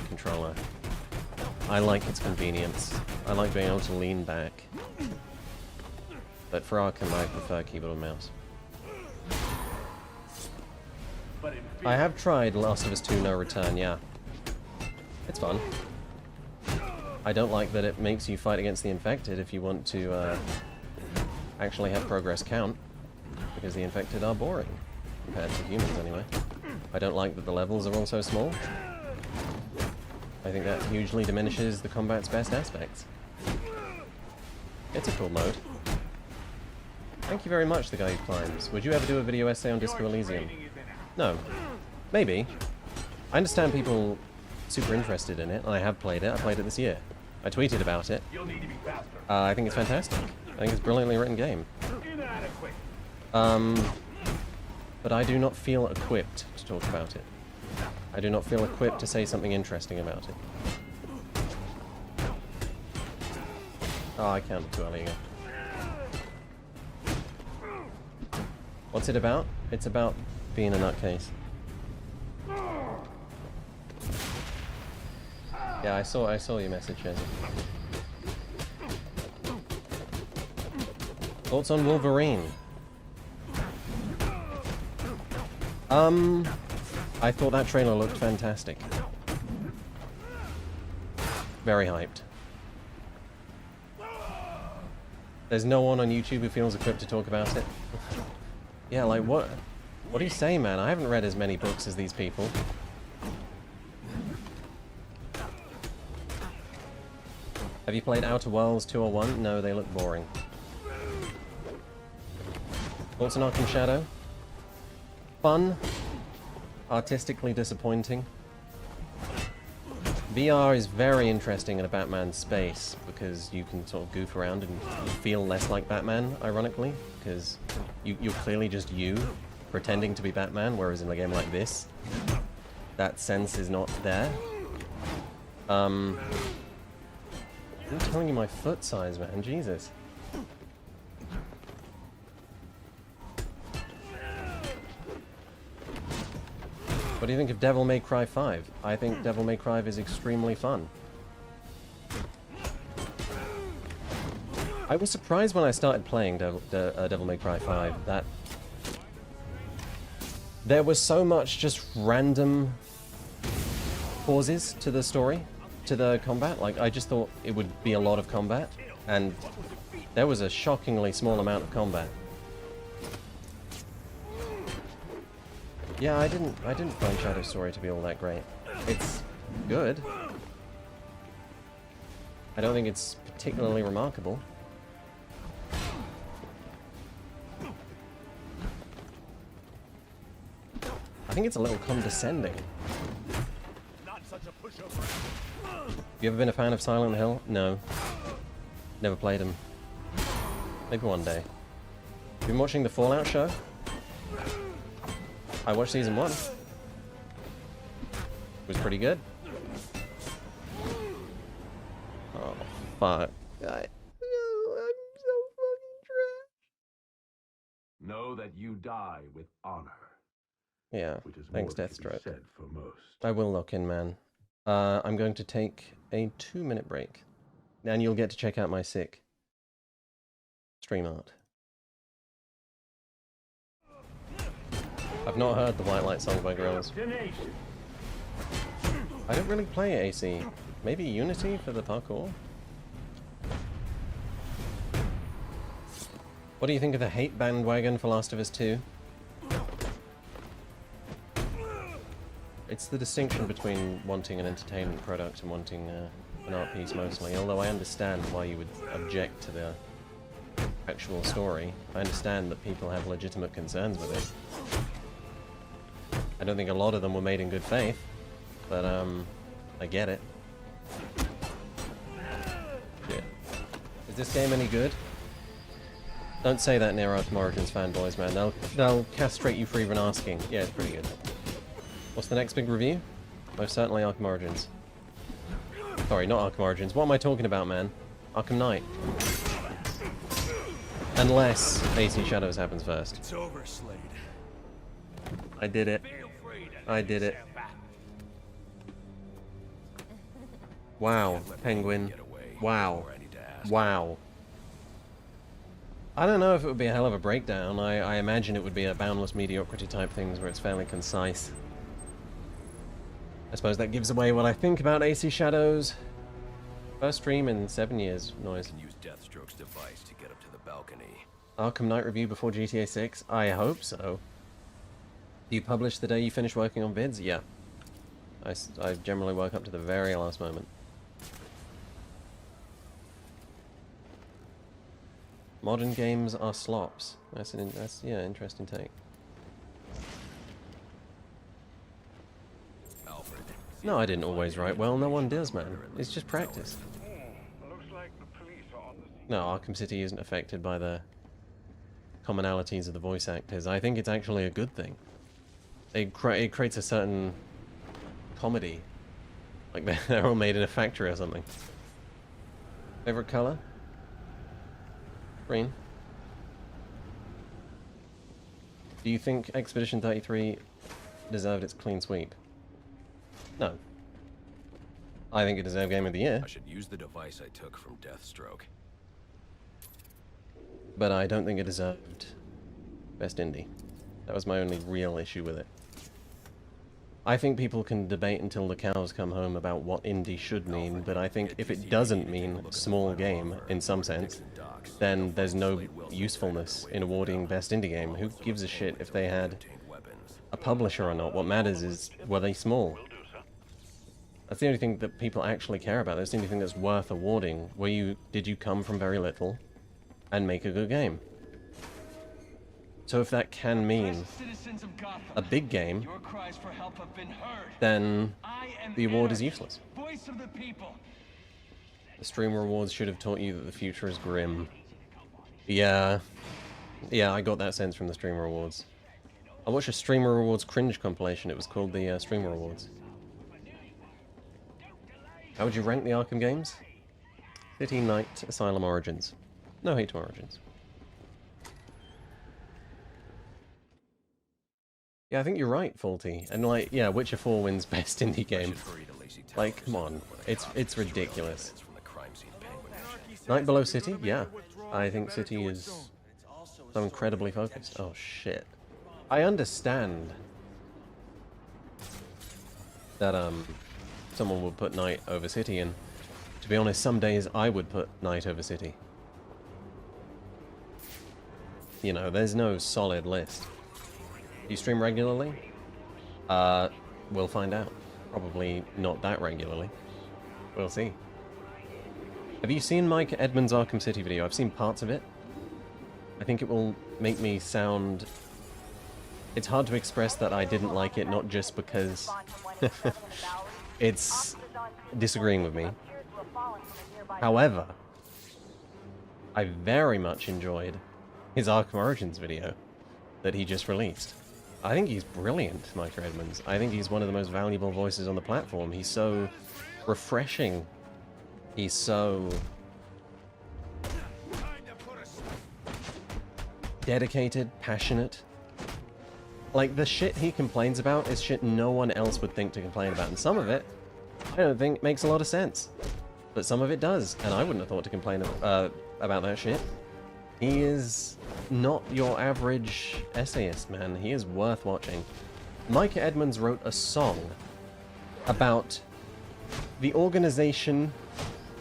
controller. I like its convenience. I like being able to lean back. But for Arkham, I prefer keyboard and mouse. I have tried Last of Us 2 No Return, yeah. It's fun. I don't like that it makes you fight against the infected if you want to actually have progress count, because the infected are boring, compared to humans anyway. I don't like that the levels are all so small. I think that hugely diminishes the combat's best aspects. It's a cool mode. Thank you very much, the guy who climbs. Would you ever do a video essay on Disco Elysium? No. Maybe. I understand people super interested in it, and I have played it. I played it this year. I tweeted about it. I think it's fantastic. I think it's a brilliantly written game. But I do not feel equipped to talk about it. I do not feel equipped to say something interesting about it. Oh, I counted too early again. What's it about? It's about being a nutcase. Yeah, I saw your message, Ezio. Thoughts on Wolverine? I thought that trailer looked fantastic. Very hyped. There's no one on YouTube who feels equipped to talk about it. Yeah, like what do you say, man? I haven't read as many books as these people. Have you played Outer Worlds 2 or 1? No, they look boring. Thoughts on Arkham Shadow? Fun. Artistically disappointing. VR is very interesting in a Batman space because you can sort of goof around and you feel less like Batman, ironically, because you're clearly just you pretending to be Batman, whereas in a game like this, that sense is not there. I'm telling you my foot size, man. Jesus. What do you think of Devil May Cry 5? I think Devil May Cry is extremely fun. I was surprised when I started playing Devil May Cry 5 that there was so much just random pauses to the story, to the combat. Like, I just thought it would be a lot of combat, and there was a shockingly small amount of combat. Yeah, I didn't find Shadow Story to be all that great. It's good. I don't think it's particularly remarkable. I think it's a little condescending. You ever been a fan of Silent Hill? No. Never played him. Maybe one day. You been watching the Fallout show? I watched season 1. It was pretty good. Oh, fuck. I'm so fucking trash. Know that you die with honor. Yeah, which is thanks, more than can be Deathstroke. said for most. I will lock in, man. I'm going to take a 2-minute break. And you'll get to check out my sick stream art. I've not heard the Whitelight song by Gorillaz. I don't really play AC. Maybe Unity for the parkour? What do you think of the hate bandwagon for Last of Us 2? It's the distinction between wanting an entertainment product and wanting an art piece mostly, although I understand why you would object to the actual story. I understand that people have legitimate concerns with it. I don't think a lot of them were made in good faith, but I get it. Yeah. Is this game any good? Don't say that near Arkham Origins fanboys, man. They'll castrate you for even asking. Yeah, it's pretty good. What's the next big review? Most certainly Arkham Origins. Sorry, not Arkham Origins. What am I talking about, man? Arkham Knight. Unless AC Shadows happens first. It's over, Slade. I did it. I did it. Wow, Penguin. Wow. Wow. I don't know if it would be a hell of a breakdown. I imagine it would be a boundless mediocrity type things where it's fairly concise. I suppose that gives away what I think about AC Shadows. First stream in 7 years, noise. Use Deathstroke's device to get up to the balcony. Arkham Knight review before GTA 6? I hope so. Do you publish the day you finish working on vids? Yeah. I generally work up to the very last moment. Modern games are slops. That's yeah, interesting take. Alfred. No, I didn't always write well. No one does, man. It's just practice. Looks like the police are on the scene. No, Arkham City isn't affected by the commonalities of the voice actors. I think it's actually a good thing. It creates a certain comedy. Like they're all made in a factory or something. Favorite color? Green. Do you think Expedition 33 deserved its clean sweep? No. I think it deserved Game of the Year. I should use the device I took from Deathstroke. But I don't think it deserved Best Indie. That was my only real issue with it. I think people can debate until the cows come home about what indie should mean, but I think if it doesn't mean small game in some sense, then there's no usefulness in awarding Best Indie Game. Who gives a shit if they had a publisher or not? What matters is, were they small? That's the only thing that people actually care about. That's the only thing that's worth awarding. Did you come from very little and make a good game? So if that can mean a big game, then the award is useless. The stream rewards should have taught you that the future is grim. Yeah, I got that sense from the streamer awards. I watched a streamer rewards cringe compilation. It was called the streamer awards. How would you rank the Arkham games? City, Knight, Asylum, Origins. No hate to Origins. Yeah, I think you're right, Faulty. And like, yeah, Witcher 4 wins Best Indie Game. Like, come on, it's ridiculous. Night Below City? Yeah. I think City is so incredibly focused. Oh shit. I understand that someone would put Night over City, and to be honest, some days I would put Night over City. You know, there's no solid list. Do you stream regularly? We'll find out. Probably not that regularly. We'll see. Have you seen Micah Edmonds' Arkham City video? I've seen parts of it. I think it will make me sound... It's hard to express that I didn't like it, not just because it's disagreeing with me. However, I very much enjoyed his Arkham Origins video that he just released. I think he's brilliant, Micah Edmonds. I think he's one of the most valuable voices on the platform. He's so refreshing. He's so dedicated, passionate. Like, the shit he complains about is shit no one else would think to complain about, and some of it, I don't think, makes a lot of sense. But some of it does, and I wouldn't have thought to complain about that shit. He is not your average essayist, man. He is worth watching. Micah Edmonds wrote a song about the organization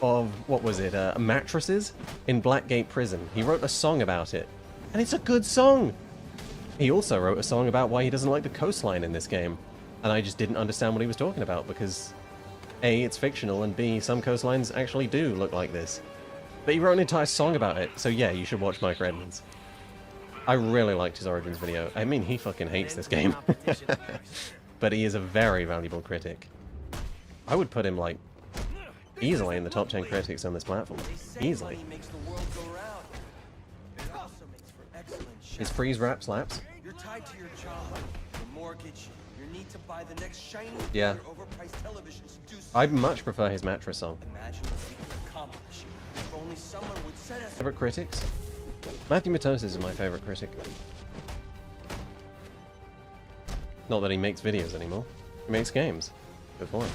of, what was it, mattresses in Blackgate Prison. He wrote a song about it, and it's a good song! He also wrote a song about why he doesn't like the coastline in this game, and I just didn't understand what he was talking about, because A, it's fictional, and B, some coastlines actually do look like this. But he wrote an entire song about it, so yeah, you should watch Micah Edmonds. I really liked his Origins video. I mean, he fucking hates this game. But he is a very valuable critic. I would put him, like, easily in the top 10 critics on this platform. Easily. His freeze rap slaps. You're tied to your job, your mortgage, your need to buy the next shiny yeah. overpriced televisions. I much prefer his mattress song. Imagine what we could accomplish if only someone would set us. Favorite critics? Matthew Matosis is my favorite critic. Not that he makes videos anymore. He makes games. Good for him.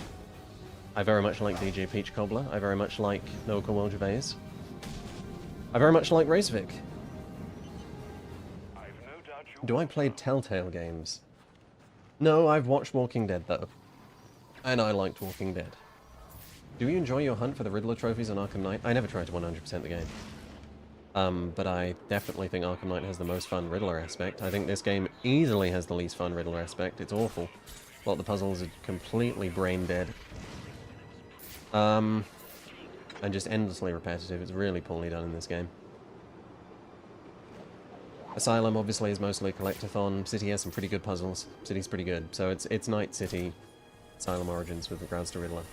I very much like DJ Peach Cobbler. I very much like Noah Cornwell Gervais. I very much like Racevic. Do I play Telltale games? No, I've watched Walking Dead though. And I liked Walking Dead. Do you enjoy your hunt for the Riddler trophies on Arkham Knight? I never tried to 100% the game. But I definitely think Arkham Knight has the most fun Riddler aspect. I think this game easily has the least fun Riddler aspect. It's awful. A lot of the puzzles are completely brain dead. And just endlessly repetitive. It's really poorly done in this game. Asylum obviously is mostly collectathon. City has some pretty good puzzles. City's pretty good. So it's Night City, Asylum Origins with regards to Riddler.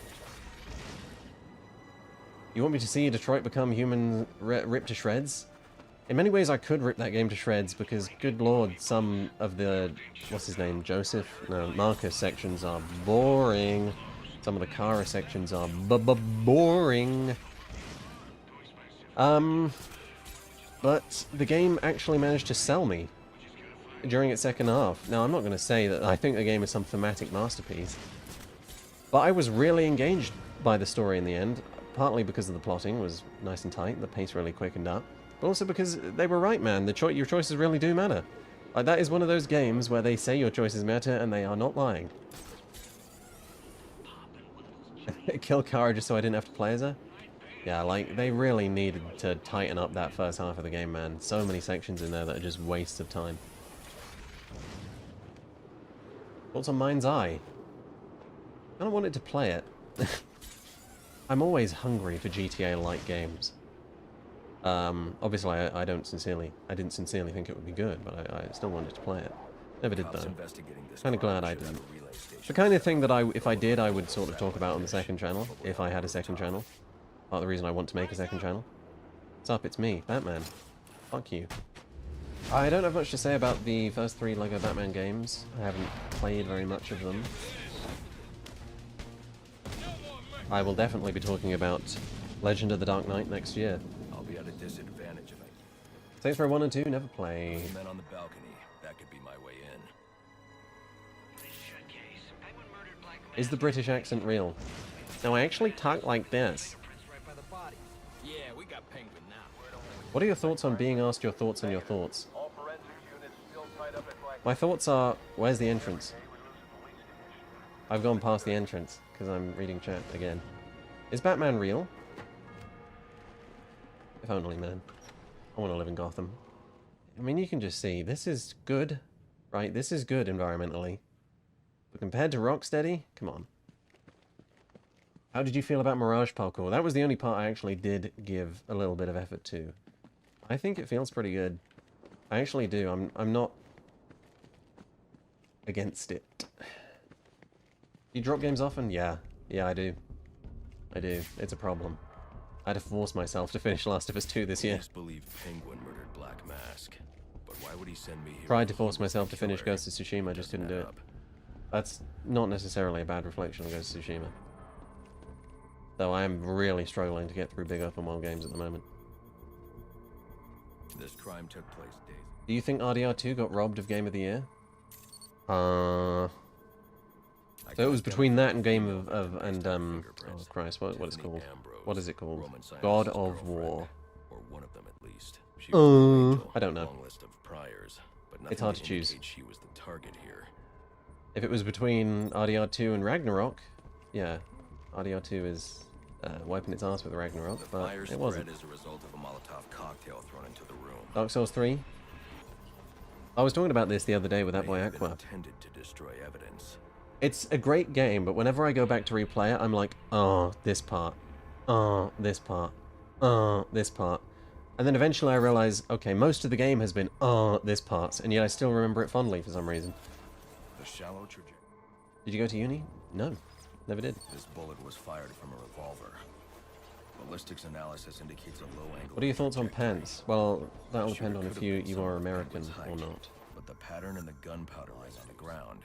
You want me to see Detroit become human ripped to shreds? In many ways I could rip that game to shreds because, good lord, some of the, what's his name, Joseph? No, Marcus sections are boring. Some of the Kara sections are boring. But the game actually managed to sell me during its second half. Now, I'm not going to say that I think the game is some thematic masterpiece, but I was really engaged by the story in the end, partly because of the plotting was nice and tight, the pace really quickened up, but also because they were right, man. Your choices really do matter. Like, that is one of those games where they say your choices matter and they are not lying. Kill Kara just so I didn't have to play as her? Yeah, like, they really needed to tighten up that first half of the game, man. So many sections in there that are just wastes of time. What's on Mind's Eye? I don't wanted to play it. I'm always hungry for GTA-like games. Obviously, I didn't sincerely think it would be good, but I still wanted to play it. Never did, though. Kind of glad I didn't. The kind of thing that if I did, I would sort of talk about on the second channel, if I had a second channel. Part of the reason I want to make a second channel. What's up? It's me, Batman. Fuck you. I don't have much to say about the first 3 LEGO Batman games. I haven't played very much of them. I will definitely be talking about Legend of the Dark Knight next year. I'll be at a disadvantage if I... Saints Row 1 and 2, never play. Men on the balcony. That could be my way in. Is the British accent real? Now, I actually talk like this. Yeah, we got Penguin now. What are your thoughts on being asked your thoughts on your thoughts? My thoughts are, where's the entrance? I've gone past the entrance, because I'm reading chat again. Is Batman real? If only, man. I want to live in Gotham. I mean, you can just see, this is good, right? This is good environmentally. But compared to Rocksteady, come on. How did you feel about Mirage Parkour? That was the only part I actually did give a little bit of effort to. I think it feels pretty good. I actually do. I'm not against it. You drop games often? Yeah. Yeah, I do. I do. It's a problem. I had to force myself to finish Last of Us 2 this year. I just believe Penguin murdered Black Mask. But why would he send me here? Tried to force myself to finish Ghost of Tsushima, I just couldn't do it. That's not necessarily a bad reflection on Ghost of Tsushima. Though I am really struggling to get through big open world games at the moment. This crime took place days. Do you think RDR2 got robbed of Game of the Year? So it was between that and oh Christ, what is it called? What is it called? God of War. Or one of them at least. She was I don't know. long list of priors, but It's nothing hard to choose. indicate she was the target here. If it was between RDR2 and Ragnarok, yeah, RDR2 is wiping its ass with Ragnarok, but Fire's it wasn't. spread as a result of a Molotov cocktail thrown into the room. Dark Souls 3? I was talking about this the other day with that boy May have been Aqua. intended to destroy evidence. It's a great game, but whenever I go back to replay it, I'm like, oh, this part. Oh, this part. Oh, this part. And then eventually I realize, okay, most of the game has been, oh, this part, and yet I still remember it fondly for some reason. The shallow trajectory. Did you go to uni? No, never did. This bullet was fired from a revolver. Ballistics analysis indicates a low angle. What are your thoughts on pants? Well, that'll depend on if you are American or not. But the pattern in the gunpowder is on the ground.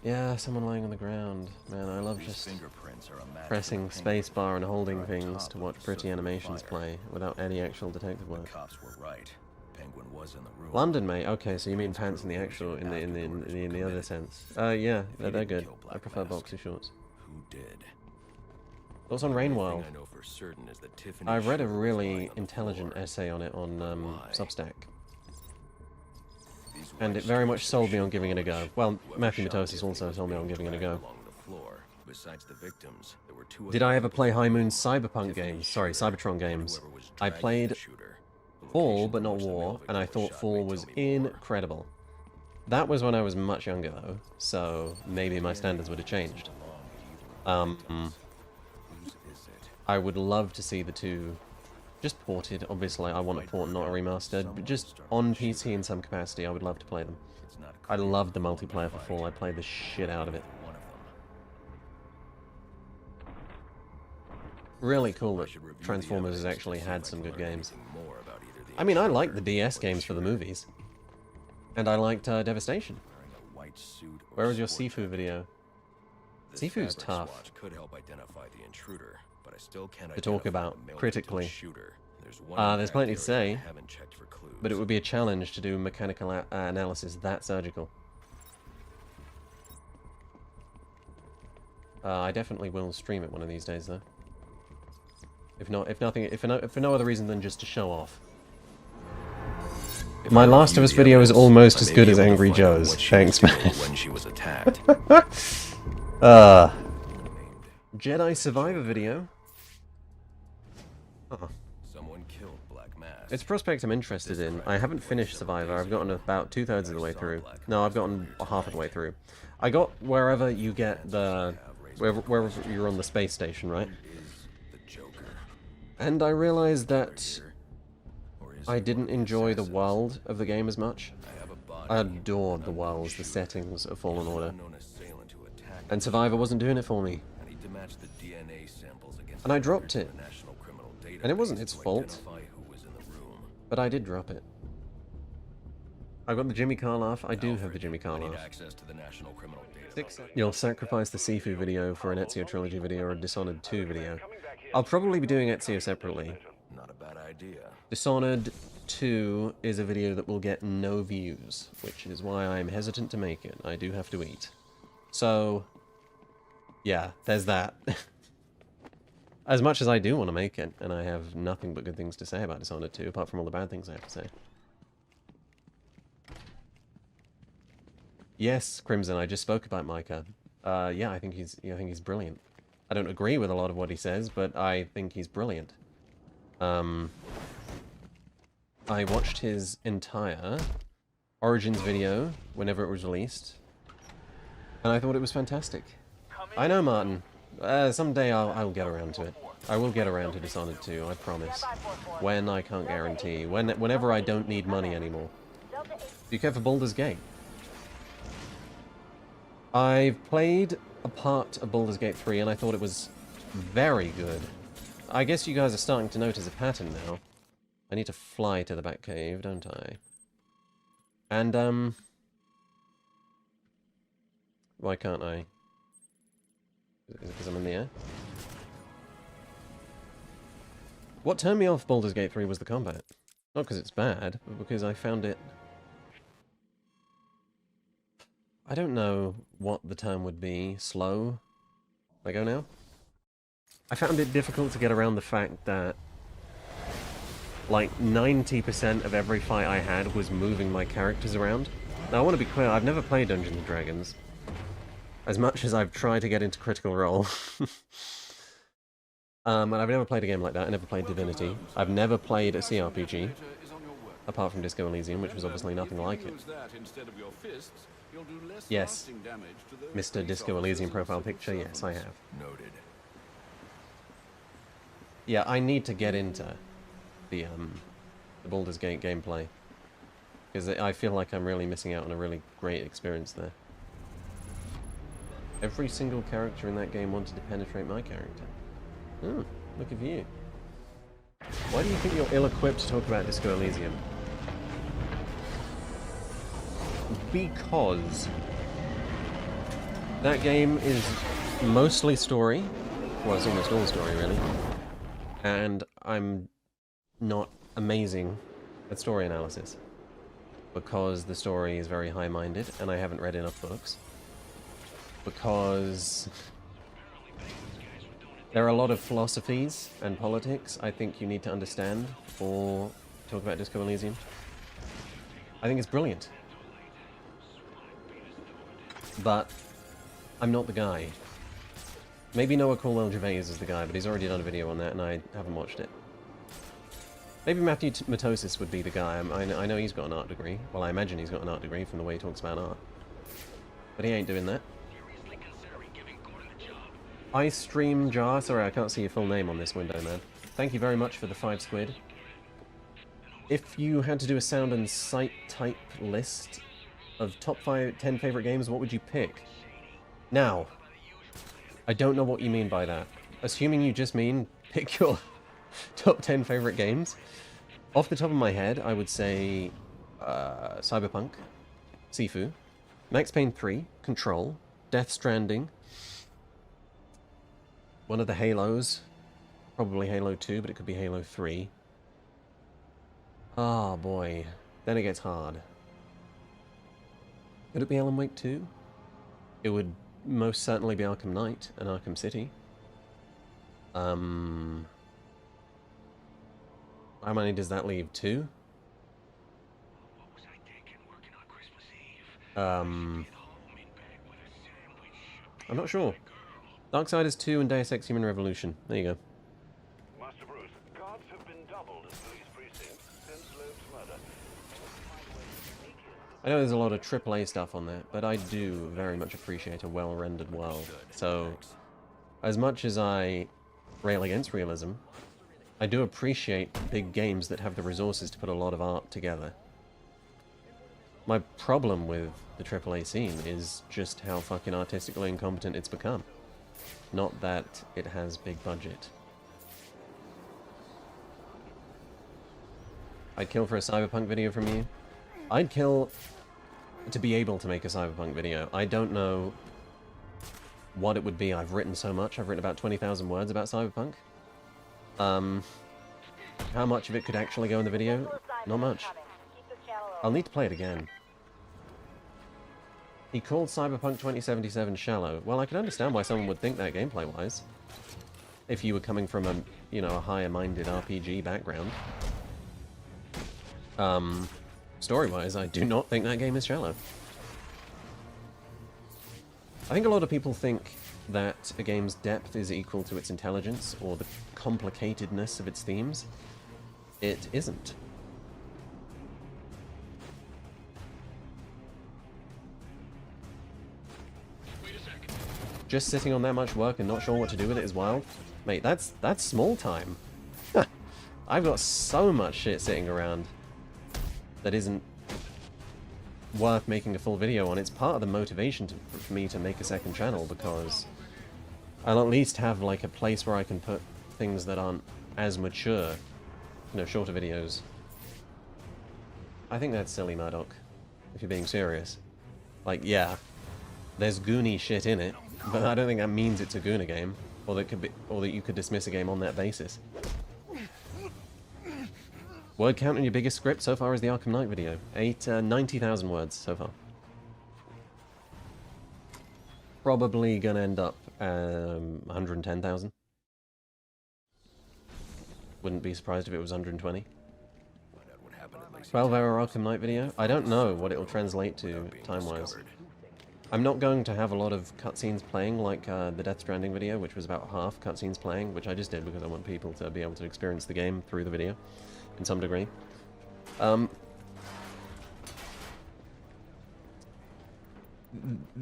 Yeah, someone lying on the ground. Man, I love just Fingerprints are a match pressing for the penguin spacebar and holding on things top to of watch the pretty soot animations fire. play without any actual detective The work. cops were right. Penguin was in the room. London, mate. Okay, so you mean pants in the actual, in the other sense? Yeah, they're good. I prefer boxer shorts. Who did? Thoughts on Rainwild? I know for certain is that Tiffany I've read a Shue was really lying on the intelligent floor. essay on it on Why? Substack, These and white it very much strips sold me show on giving it a go. polish. Well, Whoever Matthew shot Matosis Tiffany also was told me on being giving it a dragged go. along the floor. Besides the victims, there were two Did other I ever play people High in the Moon room. Cyberpunk Tiffany games? Sorry, Shue Cybertron and games. whoever was I dragging played the shooter. The Fall, location but from not which the War, male and I victim was thought shot Fall may was tell me more. incredible. That was when I was much younger, though, so maybe my standards would have changed. Whose is it? I would love to see the two just ported. Obviously, I want a port, not a remaster. But just on PC in some capacity, I would love to play them. It's not I clear loved the who multiplayer for fight. Fall. I played the shit out of it. One of them. Really cool I that should review the Transformers has evidence to actually see had if I some can good learn games. anything more about either the I mean, I liked intruder the DS or games for the shooter. movies. And I liked Devastation. Wearing a white suit or Where was your sport Sifu jacket. video? This Sifu's fabric tough swatch could help identify the intruder, but I still can't to talk identify about the male critically. victim's shooter. There's There's plenty to say, I haven't checked for clues. but it would be a challenge to do mechanical analysis that surgical. I definitely will stream it one of these days, though. If for no other reason than just to show off. If My I Last of review Us the video is evidence, almost I as may good be as able to Angry find out Joe's. what she Thanks, was man. doing when she was attacked. Jedi Survivor video. Oh. Someone killed Black Mask. It's a prospect I'm interested in. I haven't finished Survivor. I've gotten about 2/3 of the way through. No, I've gotten half of the way through. I got wherever you get the... wherever you're on the space station, right? Is the Joker, And I realized that or is I he didn't one of the enjoy the assassins? world of the game as much. I have a body, I adored the an worlds, the shooter, settings of Fallen Order. unknown assailant who attacked And Survivor wasn't doing it for me. I need to match the DNA samples against And I the dropped records it. of the National Criminal And it wasn't Database its to fault. identify who was in the room. But I did drop it. I got the Jimmy Carr laugh. I do have the Alfred, Jimmy Carr I need laugh. access to the National Criminal Database. You'll sacrifice the Sifu video for an Ezio trilogy video or a Dishonored 2 video. I'll probably be doing Ezio separately. Not a bad idea. Dishonored 2 is a video that will get no views, which is why I'm hesitant to make it. I do have to eat. So, yeah, there's that. As much as I do want to make it, and I have nothing but good things to say about Dishonored 2, apart from all the bad things I have to say. Yes, Crimson, I just spoke about Micah. Yeah, I think he's brilliant. I don't agree with a lot of what he says, but I think he's brilliant. I watched his entire Origins video whenever it was released, and I thought it was fantastic. I know, Martin. Someday I'll get around to it. I will get around to Dishonored 2, I promise. When, I can't guarantee. Whenever I don't need money anymore. Do you care for Baldur's Gate? I've played a part of Baldur's Gate 3 and I thought it was very good. I guess you guys are starting to notice a pattern now. I need to fly to the Batcave, don't I? And, why can't I? Is it because I'm in the air? What turned me off Baldur's Gate 3 was the combat. Not because it's bad, but because I found it I don't know what the term would be. Slow? I go now? I found it difficult to get around the fact that like 90% of every fight I had was moving my characters around. Now I want to be clear, I've never played Dungeons & Dragons. As much as I've tried to get into Critical Role. And I've never played a game like that, I never played Divinity. I've never played a CRPG, apart from Disco Elysium, which was obviously nothing like it. Yes, Mr. Disco Elysium profile picture, yes, I have. Noted. Yeah, I need to get into the Baldur's Gate gameplay. Because I feel like I'm really missing out on a really great experience there. Every single character in that game wanted to penetrate my character. Oh, look at you. Why do you think you're ill-equipped to talk about Disco Elysium? Because that game is mostly story. Well, it's almost all story, really. And I'm not amazing at story analysis. Because the story is very high-minded, and I haven't read enough books. Because there are a lot of philosophies and politics I think you need to understand for talk about Disco Elysium. I think it's brilliant. But I'm not the guy. Maybe Noah Caldwell-Gervais is the guy, but he's already done a video on that and I haven't watched it. Maybe Matthew Matosis would be the guy. I know he's got an art degree. Well, I imagine he's got an art degree from the way he talks about art. But he ain't doing that. I stream Jar. Sorry, I can't see your full name on this window, man. Thank you very much for the 5 squid. If you had to do a sound and sight type list of top 10 favorite games, what would you pick? Now, I don't know what you mean by that. Assuming you just mean pick your top 10 favorite games. Off the top of my head, I would say Cyberpunk, Sifu, Max Payne 3, Control, Death Stranding, one of the Halos, probably Halo 2, but it could be Halo 3. Oh boy, then it gets hard. Could it be Alan Wake 2? It would most certainly be Arkham Knight and Arkham City. How many does that leave? 2? I'm not sure. Darksiders 2 and Deus Ex Human Revolution. There you go. Master Bruce, guards have been doubled at police precincts since Loeb's murder. I know there's a lot of AAA stuff on there, but I do very much appreciate a well-rendered world. So, as much as I rail against realism, I do appreciate big games that have the resources to put a lot of art together. My problem with the AAA scene is just how fucking artistically incompetent it's become. Not that it has big budget. I'd kill for a Cyberpunk video from you. I'd kill to be able to make a Cyberpunk video. I don't know what it would be. I've written so much. I've written about 20,000 words about Cyberpunk. How much of it could actually go in the video? Not much. I'll need to play it again. He called Cyberpunk 2077 shallow. Well, I can understand why someone would think that gameplay-wise. If you were coming from a, you know, a higher-minded RPG background. Story-wise, I do not think that game is shallow. I think a lot of people think that a game's depth is equal to its intelligence, or the complicatedness of its themes. It isn't. Just sitting on that much work and not sure what to do with it is wild. Mate, that's small time. I've got so much shit sitting around that isn't worth making a full video on. It's part of the motivation for me to make a second channel, because I'll at least have like a place where I can put things that aren't as mature, you know, shorter videos. I think that's silly, Murdoch, if you're being serious. Like, yeah, there's goony shit in it, but I don't think that means it's a Goona game, or that could be, or that you could dismiss a game on that basis. Word count on your biggest script so far is the Arkham Knight video. 90,000 words so far. probably gonna end up 110,000. Wouldn't be surprised if it was 120. 12-hour Arkham Knight video? I don't know what it'll translate to time-wise. I'm not going to have a lot of cutscenes playing like the Death Stranding video, which was about half cutscenes playing, which I just did because I want people to be able to experience the game through the video in some degree.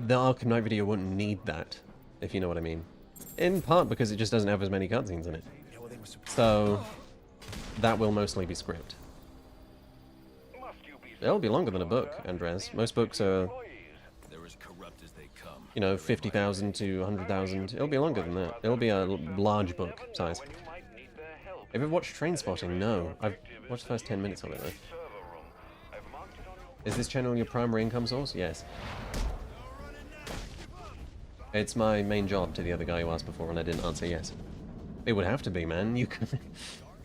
The Arkham Knight video wouldn't need that, if you know what I mean. In part because it just doesn't have as many cutscenes in it. So, that will mostly be script. It'll be longer than a book, Andres. Most books are, you know, 50,000 to 100,000. It'll be longer than that. It'll be a large book size. Have you ever watched Trainspotting? No. I've watched the first 10 minutes of it, though. Is this channel your primary income source? Yes. It's my main job, to the other guy who asked before, and I didn't answer yes. It would have to be, man. You could...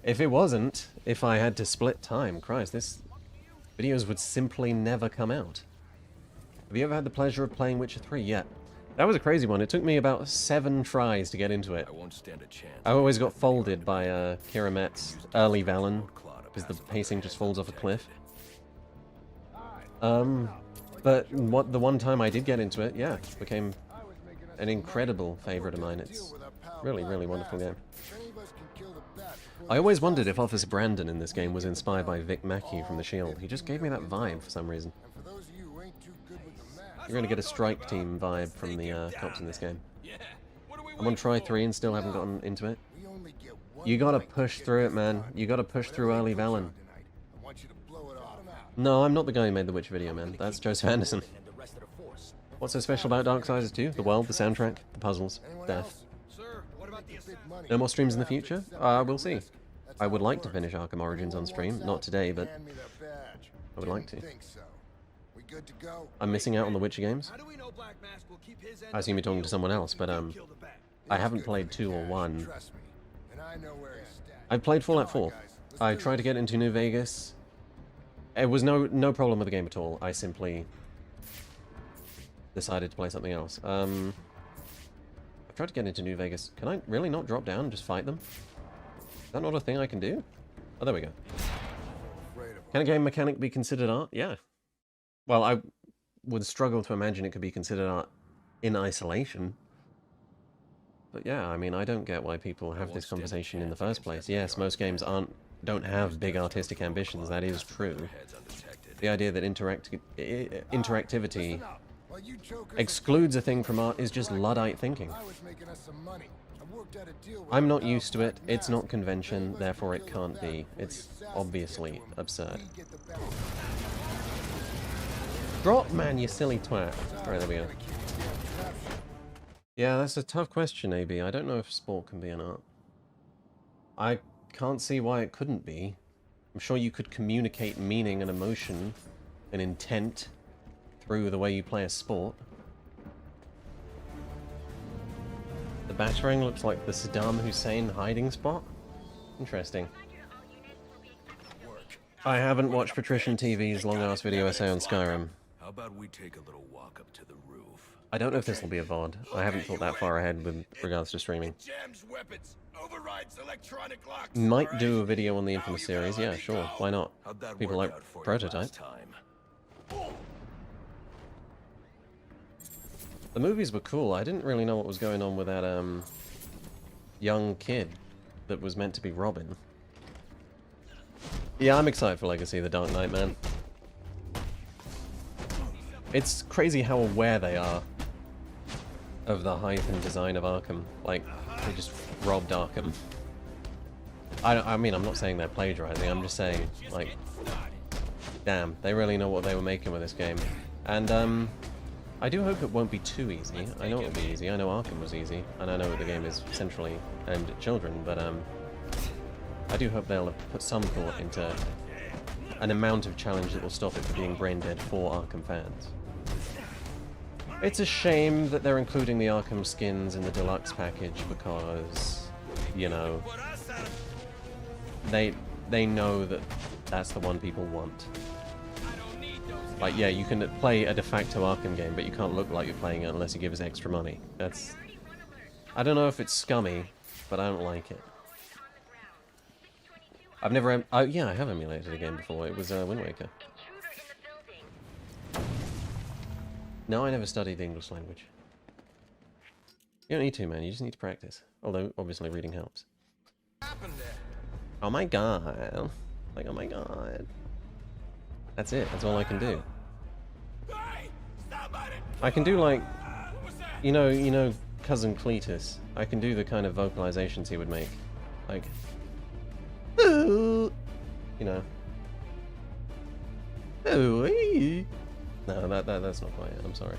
If it wasn't, if I had to split time, Christ, this... videos would simply never come out. Have you ever had the pleasure of playing Witcher 3? Yeah. That was a crazy one. It took me about 7 tries to get into it. I always got folded by Kira Met's early Valen, because the pacing just falls off a cliff. But the one time I did get into it, yeah, it became an incredible favorite of mine. It's really, really wonderful game. I always wondered if Officer Brandon in this game was inspired by Vic Mackey from The Shield. He just gave me that vibe for some reason. You're going to get a strike team vibe from the cops in this game. I'm on try 3 and still haven't gotten into it. You gotta push through it, man. You gotta push through early Valen. No, I'm not the guy who made the Witcher video, man. That's Joseph Anderson. What's so special about Darksiders 2? The world, the soundtrack, the puzzles, death. No more streams in the future? We'll see. I would like to finish Arkham Origins on stream. Not today, but I would like to. I'm missing out on the Witcher games. I assume you're talking to someone else, but I haven't played 2 or 1. I've played Fallout 4. I tried to get into New Vegas. It was no problem with the game at all. I simply decided to play something else. I've tried to get into New Vegas. Can I really not drop down and just fight them? Is that not a thing I can do? Oh, there we go. Can a game mechanic be considered art? Yeah. Well, I would struggle to imagine it could be considered art in isolation. But yeah, I mean, I don't get why people have this conversation in the first place. Yes, most games don't have big artistic ambitions, that is true. The idea that interactivity excludes a thing from art is just Luddite thinking. I'm not used to it, it's not convention, therefore it can't be. It's obviously absurd. Drop, man, you silly twat. Alright, there we go. Yeah, that's a tough question, AB. I don't know if sport can be an art. I can't see why it couldn't be. I'm sure you could communicate meaning and emotion and intent through the way you play a sport. The battering looks like the Saddam Hussein hiding spot? Interesting. I haven't watched Patrician TV's long-ass video essay on Skyrim. How about we take a little walk up to the roof? I don't know if this will be a VOD. I haven't thought that far ahead with regards to streaming. Might do a video on the Infamous series, yeah, sure, why not? People like Prototype. The movies were cool. I didn't really know what was going on with that young kid that was meant to be Robin. Yeah, I'm excited for Legacy, The Dark Knight, man. It's crazy how aware they are of the hype and design of Arkham. Like, they just robbed Arkham. I mean, I'm not saying they're plagiarizing, I'm just saying, like, damn, they really know what they were making with this game. And, I do hope it won't be too easy. I know it'll be easy, I know Arkham was easy, and I know the game is centrally aimed at children, but, I do hope they'll put some thought into an amount of challenge that will stop it from being brain dead for Arkham fans. It's a shame that they're including the Arkham skins in the deluxe package because, you know, they know that that's the one people want. Like, yeah, you can play a de facto Arkham game, but you can't look like you're playing it unless you give us extra money. That's... I don't know if it's scummy, but I don't like it. I've never... Oh, yeah, I have emulated a game before. It was Wind Waker. No, I never studied the English language. You don't need to, man. You just need to practice. Although, obviously, reading helps. Oh my god. Like, oh my god. That's it. That's all I can do. I can do, like... You know, Cousin Cletus. I can do the kind of vocalizations he would make. Like... Ooh, you know. Ooh, no, that's not quite it. I'm sorry.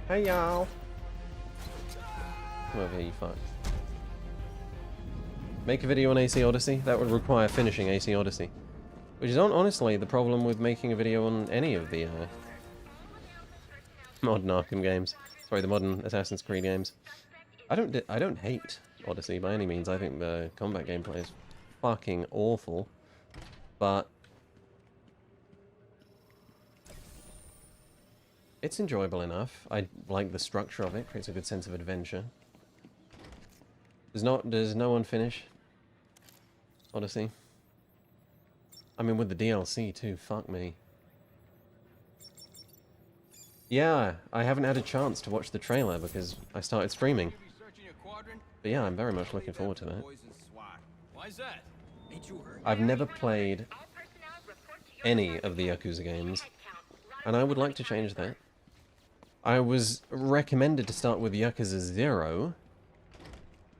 Hey, y'all. Come over here, you fuck. Make a video on AC Odyssey? That would require finishing AC Odyssey. Which is honestly the problem with making a video on any of the modern Arkham games. Sorry, the modern Assassin's Creed games. I don't hate Odyssey by any means. I think the combat gameplay is fucking awful. But it's enjoyable enough. I like the structure of it. Creates a good sense of adventure. Does no one finish Odyssey? I mean, with the DLC too. Fuck me. Yeah, I haven't had a chance to watch the trailer because I started streaming. But yeah, I'm very much looking forward to that. I've never played any of the Yakuza games, and I would like to change that. I was recommended to start with Yakuza 0,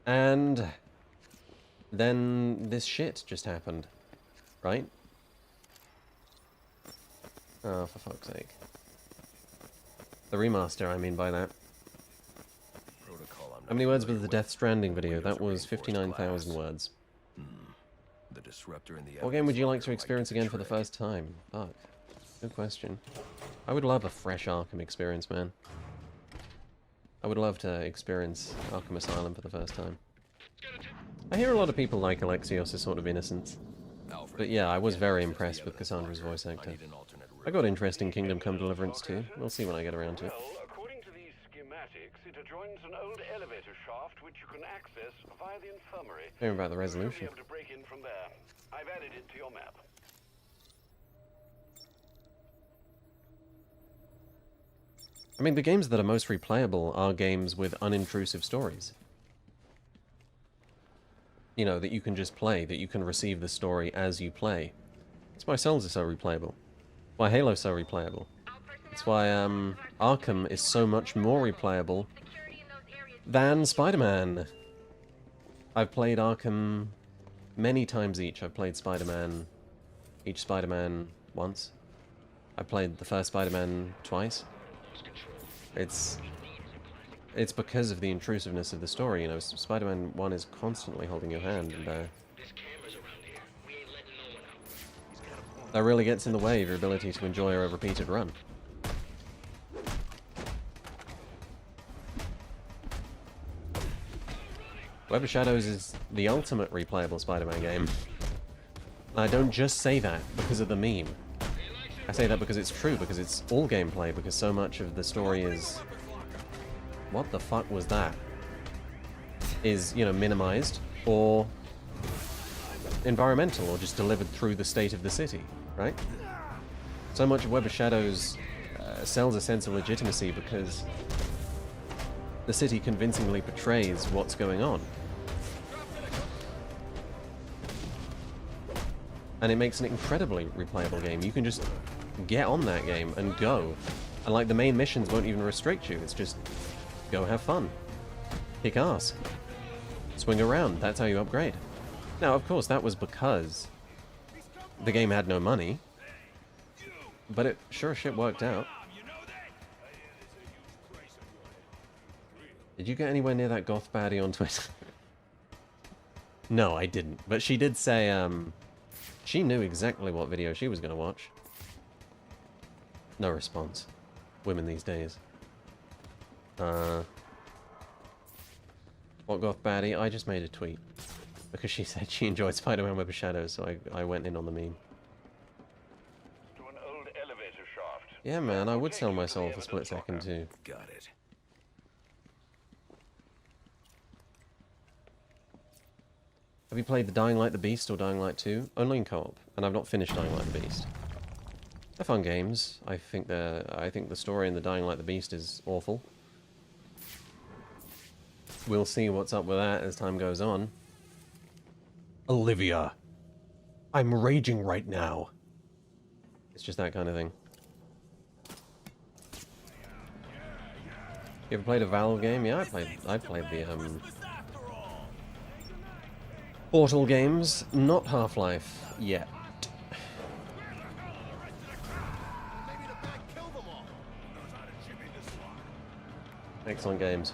and then this shit just happened, right? Oh, for fuck's sake. The remaster, I mean by that. How many words was the Death Stranding video? That was 59,000 words. What game would you like to experience again for the first time? Fuck. Good question. I would love a fresh Arkham experience, man. I would love to experience Arkham Asylum for the first time. I hear a lot of people like Alexios' sort of innocence. But yeah, I was very impressed with Cassandra's voice actor. I got interest in Kingdom Come Deliverance too. We'll see when I get around to it. Well, according to these schematics, it adjoins an old elevator shaft which you can access via the infirmary. Hear about the resolution. You'll be able to break in from there. I've added it to your map. I mean, the games that are most replayable are games with unintrusive stories. You know, that you can just play, that you can receive the story as you play. That's why Souls are so replayable. Why Halo's so replayable. That's why Arkham is so much more replayable than Spider-Man. I've played Arkham many times each. I've played Spider-Man, each Spider-Man once. I played the first Spider-Man twice. It's because of the intrusiveness of the story, you know. Spider-Man 1 is constantly holding your hand, and that really gets in the way of your ability to enjoy a repeated run. Web of Shadows is the ultimate replayable Spider-Man game. I don't just say that because of the meme. I say that because it's true, because it's all gameplay, because so much of the story is... What the fuck was that? Is, you know, minimized, or environmental, or just delivered through the state of the city, right? So much of Web of Shadows sells a sense of legitimacy because the city convincingly portrays what's going on. And it makes an incredibly replayable game. You can just get on that game and go. And like, the main missions won't even restrict you. It's just go have fun. Kick ass. Swing around. That's how you upgrade. Now, of course, that was because the game had no money. But it sure as shit worked out. Did you get anywhere near that goth baddie on Twitter? No, I didn't. But she did say, she knew exactly what video she was going to watch. No response. Women these days. What goth baddie? I just made a tweet. Because she said she enjoyed Spider-Man Web of Shadows, so I went in on the meme. Yeah, man, I would sell my soul for split second too. Got it. Have you played the Dying Light the Beast or Dying Light 2? Only in co-op, and I've not finished Dying Light the Beast. They're fun games. I think the story in the Dying Light the Beast is awful. We'll see what's up with that as time goes on. Olivia, I'm raging right now. It's just that kind of thing. You ever played a Valve game? Yeah, I played the Portal games, not Half-Life yet. Excellent games.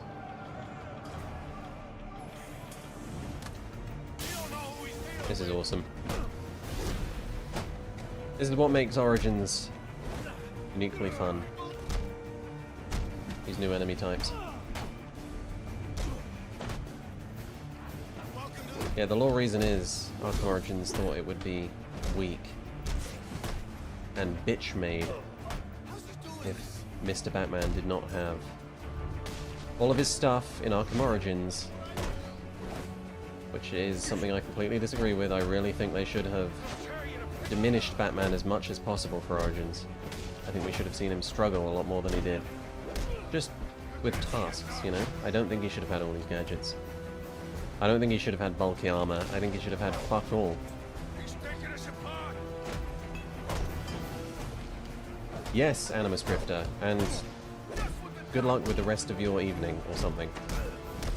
This is awesome. This is what makes Origins uniquely fun. These new enemy types. Yeah, the lore reason is Arkham Origins thought it would be weak and bitch-made if Mr. Batman did not have all of his stuff in Arkham Origins, which is something I completely disagree with. I really think they should have diminished Batman as much as possible for Origins. I think we should have seen him struggle a lot more than he did. Just with tasks, you know? I don't think he should have had all these gadgets. I don't think he should have had bulky armor. I think he should have had fuck all. Yes, Animus Drifter, and good luck with the rest of your evening, or something.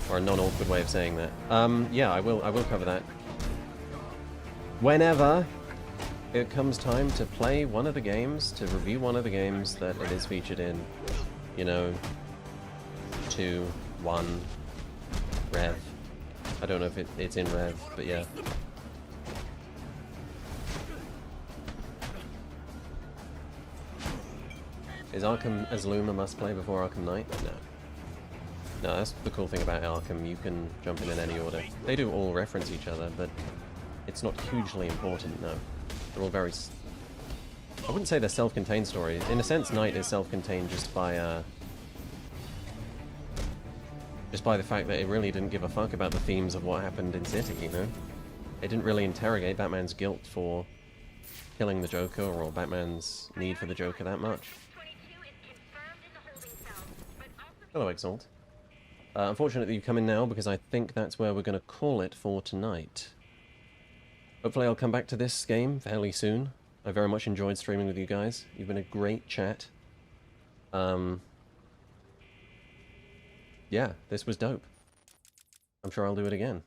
Or a non-awkward way of saying that. Yeah, I will cover that. Whenever it comes time to play one of the games, to review one of the games that it is featured in, you know, 2, 1, Rev. I don't know if it's in Rev, but yeah. Is Arkham Asylum a must-play before Arkham Knight? No. No, that's the cool thing about Arkham. You can jump in any order. They do all reference each other, but it's not hugely important, no. They're all very... I wouldn't say they're self-contained stories. In a sense, Knight is self-contained just by the fact that it really didn't give a fuck about the themes of what happened in City, you know? It didn't really interrogate Batman's guilt for killing the Joker or Batman's need for the Joker that much. Hello, Exalt. Unfortunately, you come in now because I think that's where we're going to call it for tonight. Hopefully I'll come back to this game fairly soon. I very much enjoyed streaming with you guys. You've been a great chat. Yeah, this was dope. I'm sure I'll do it again.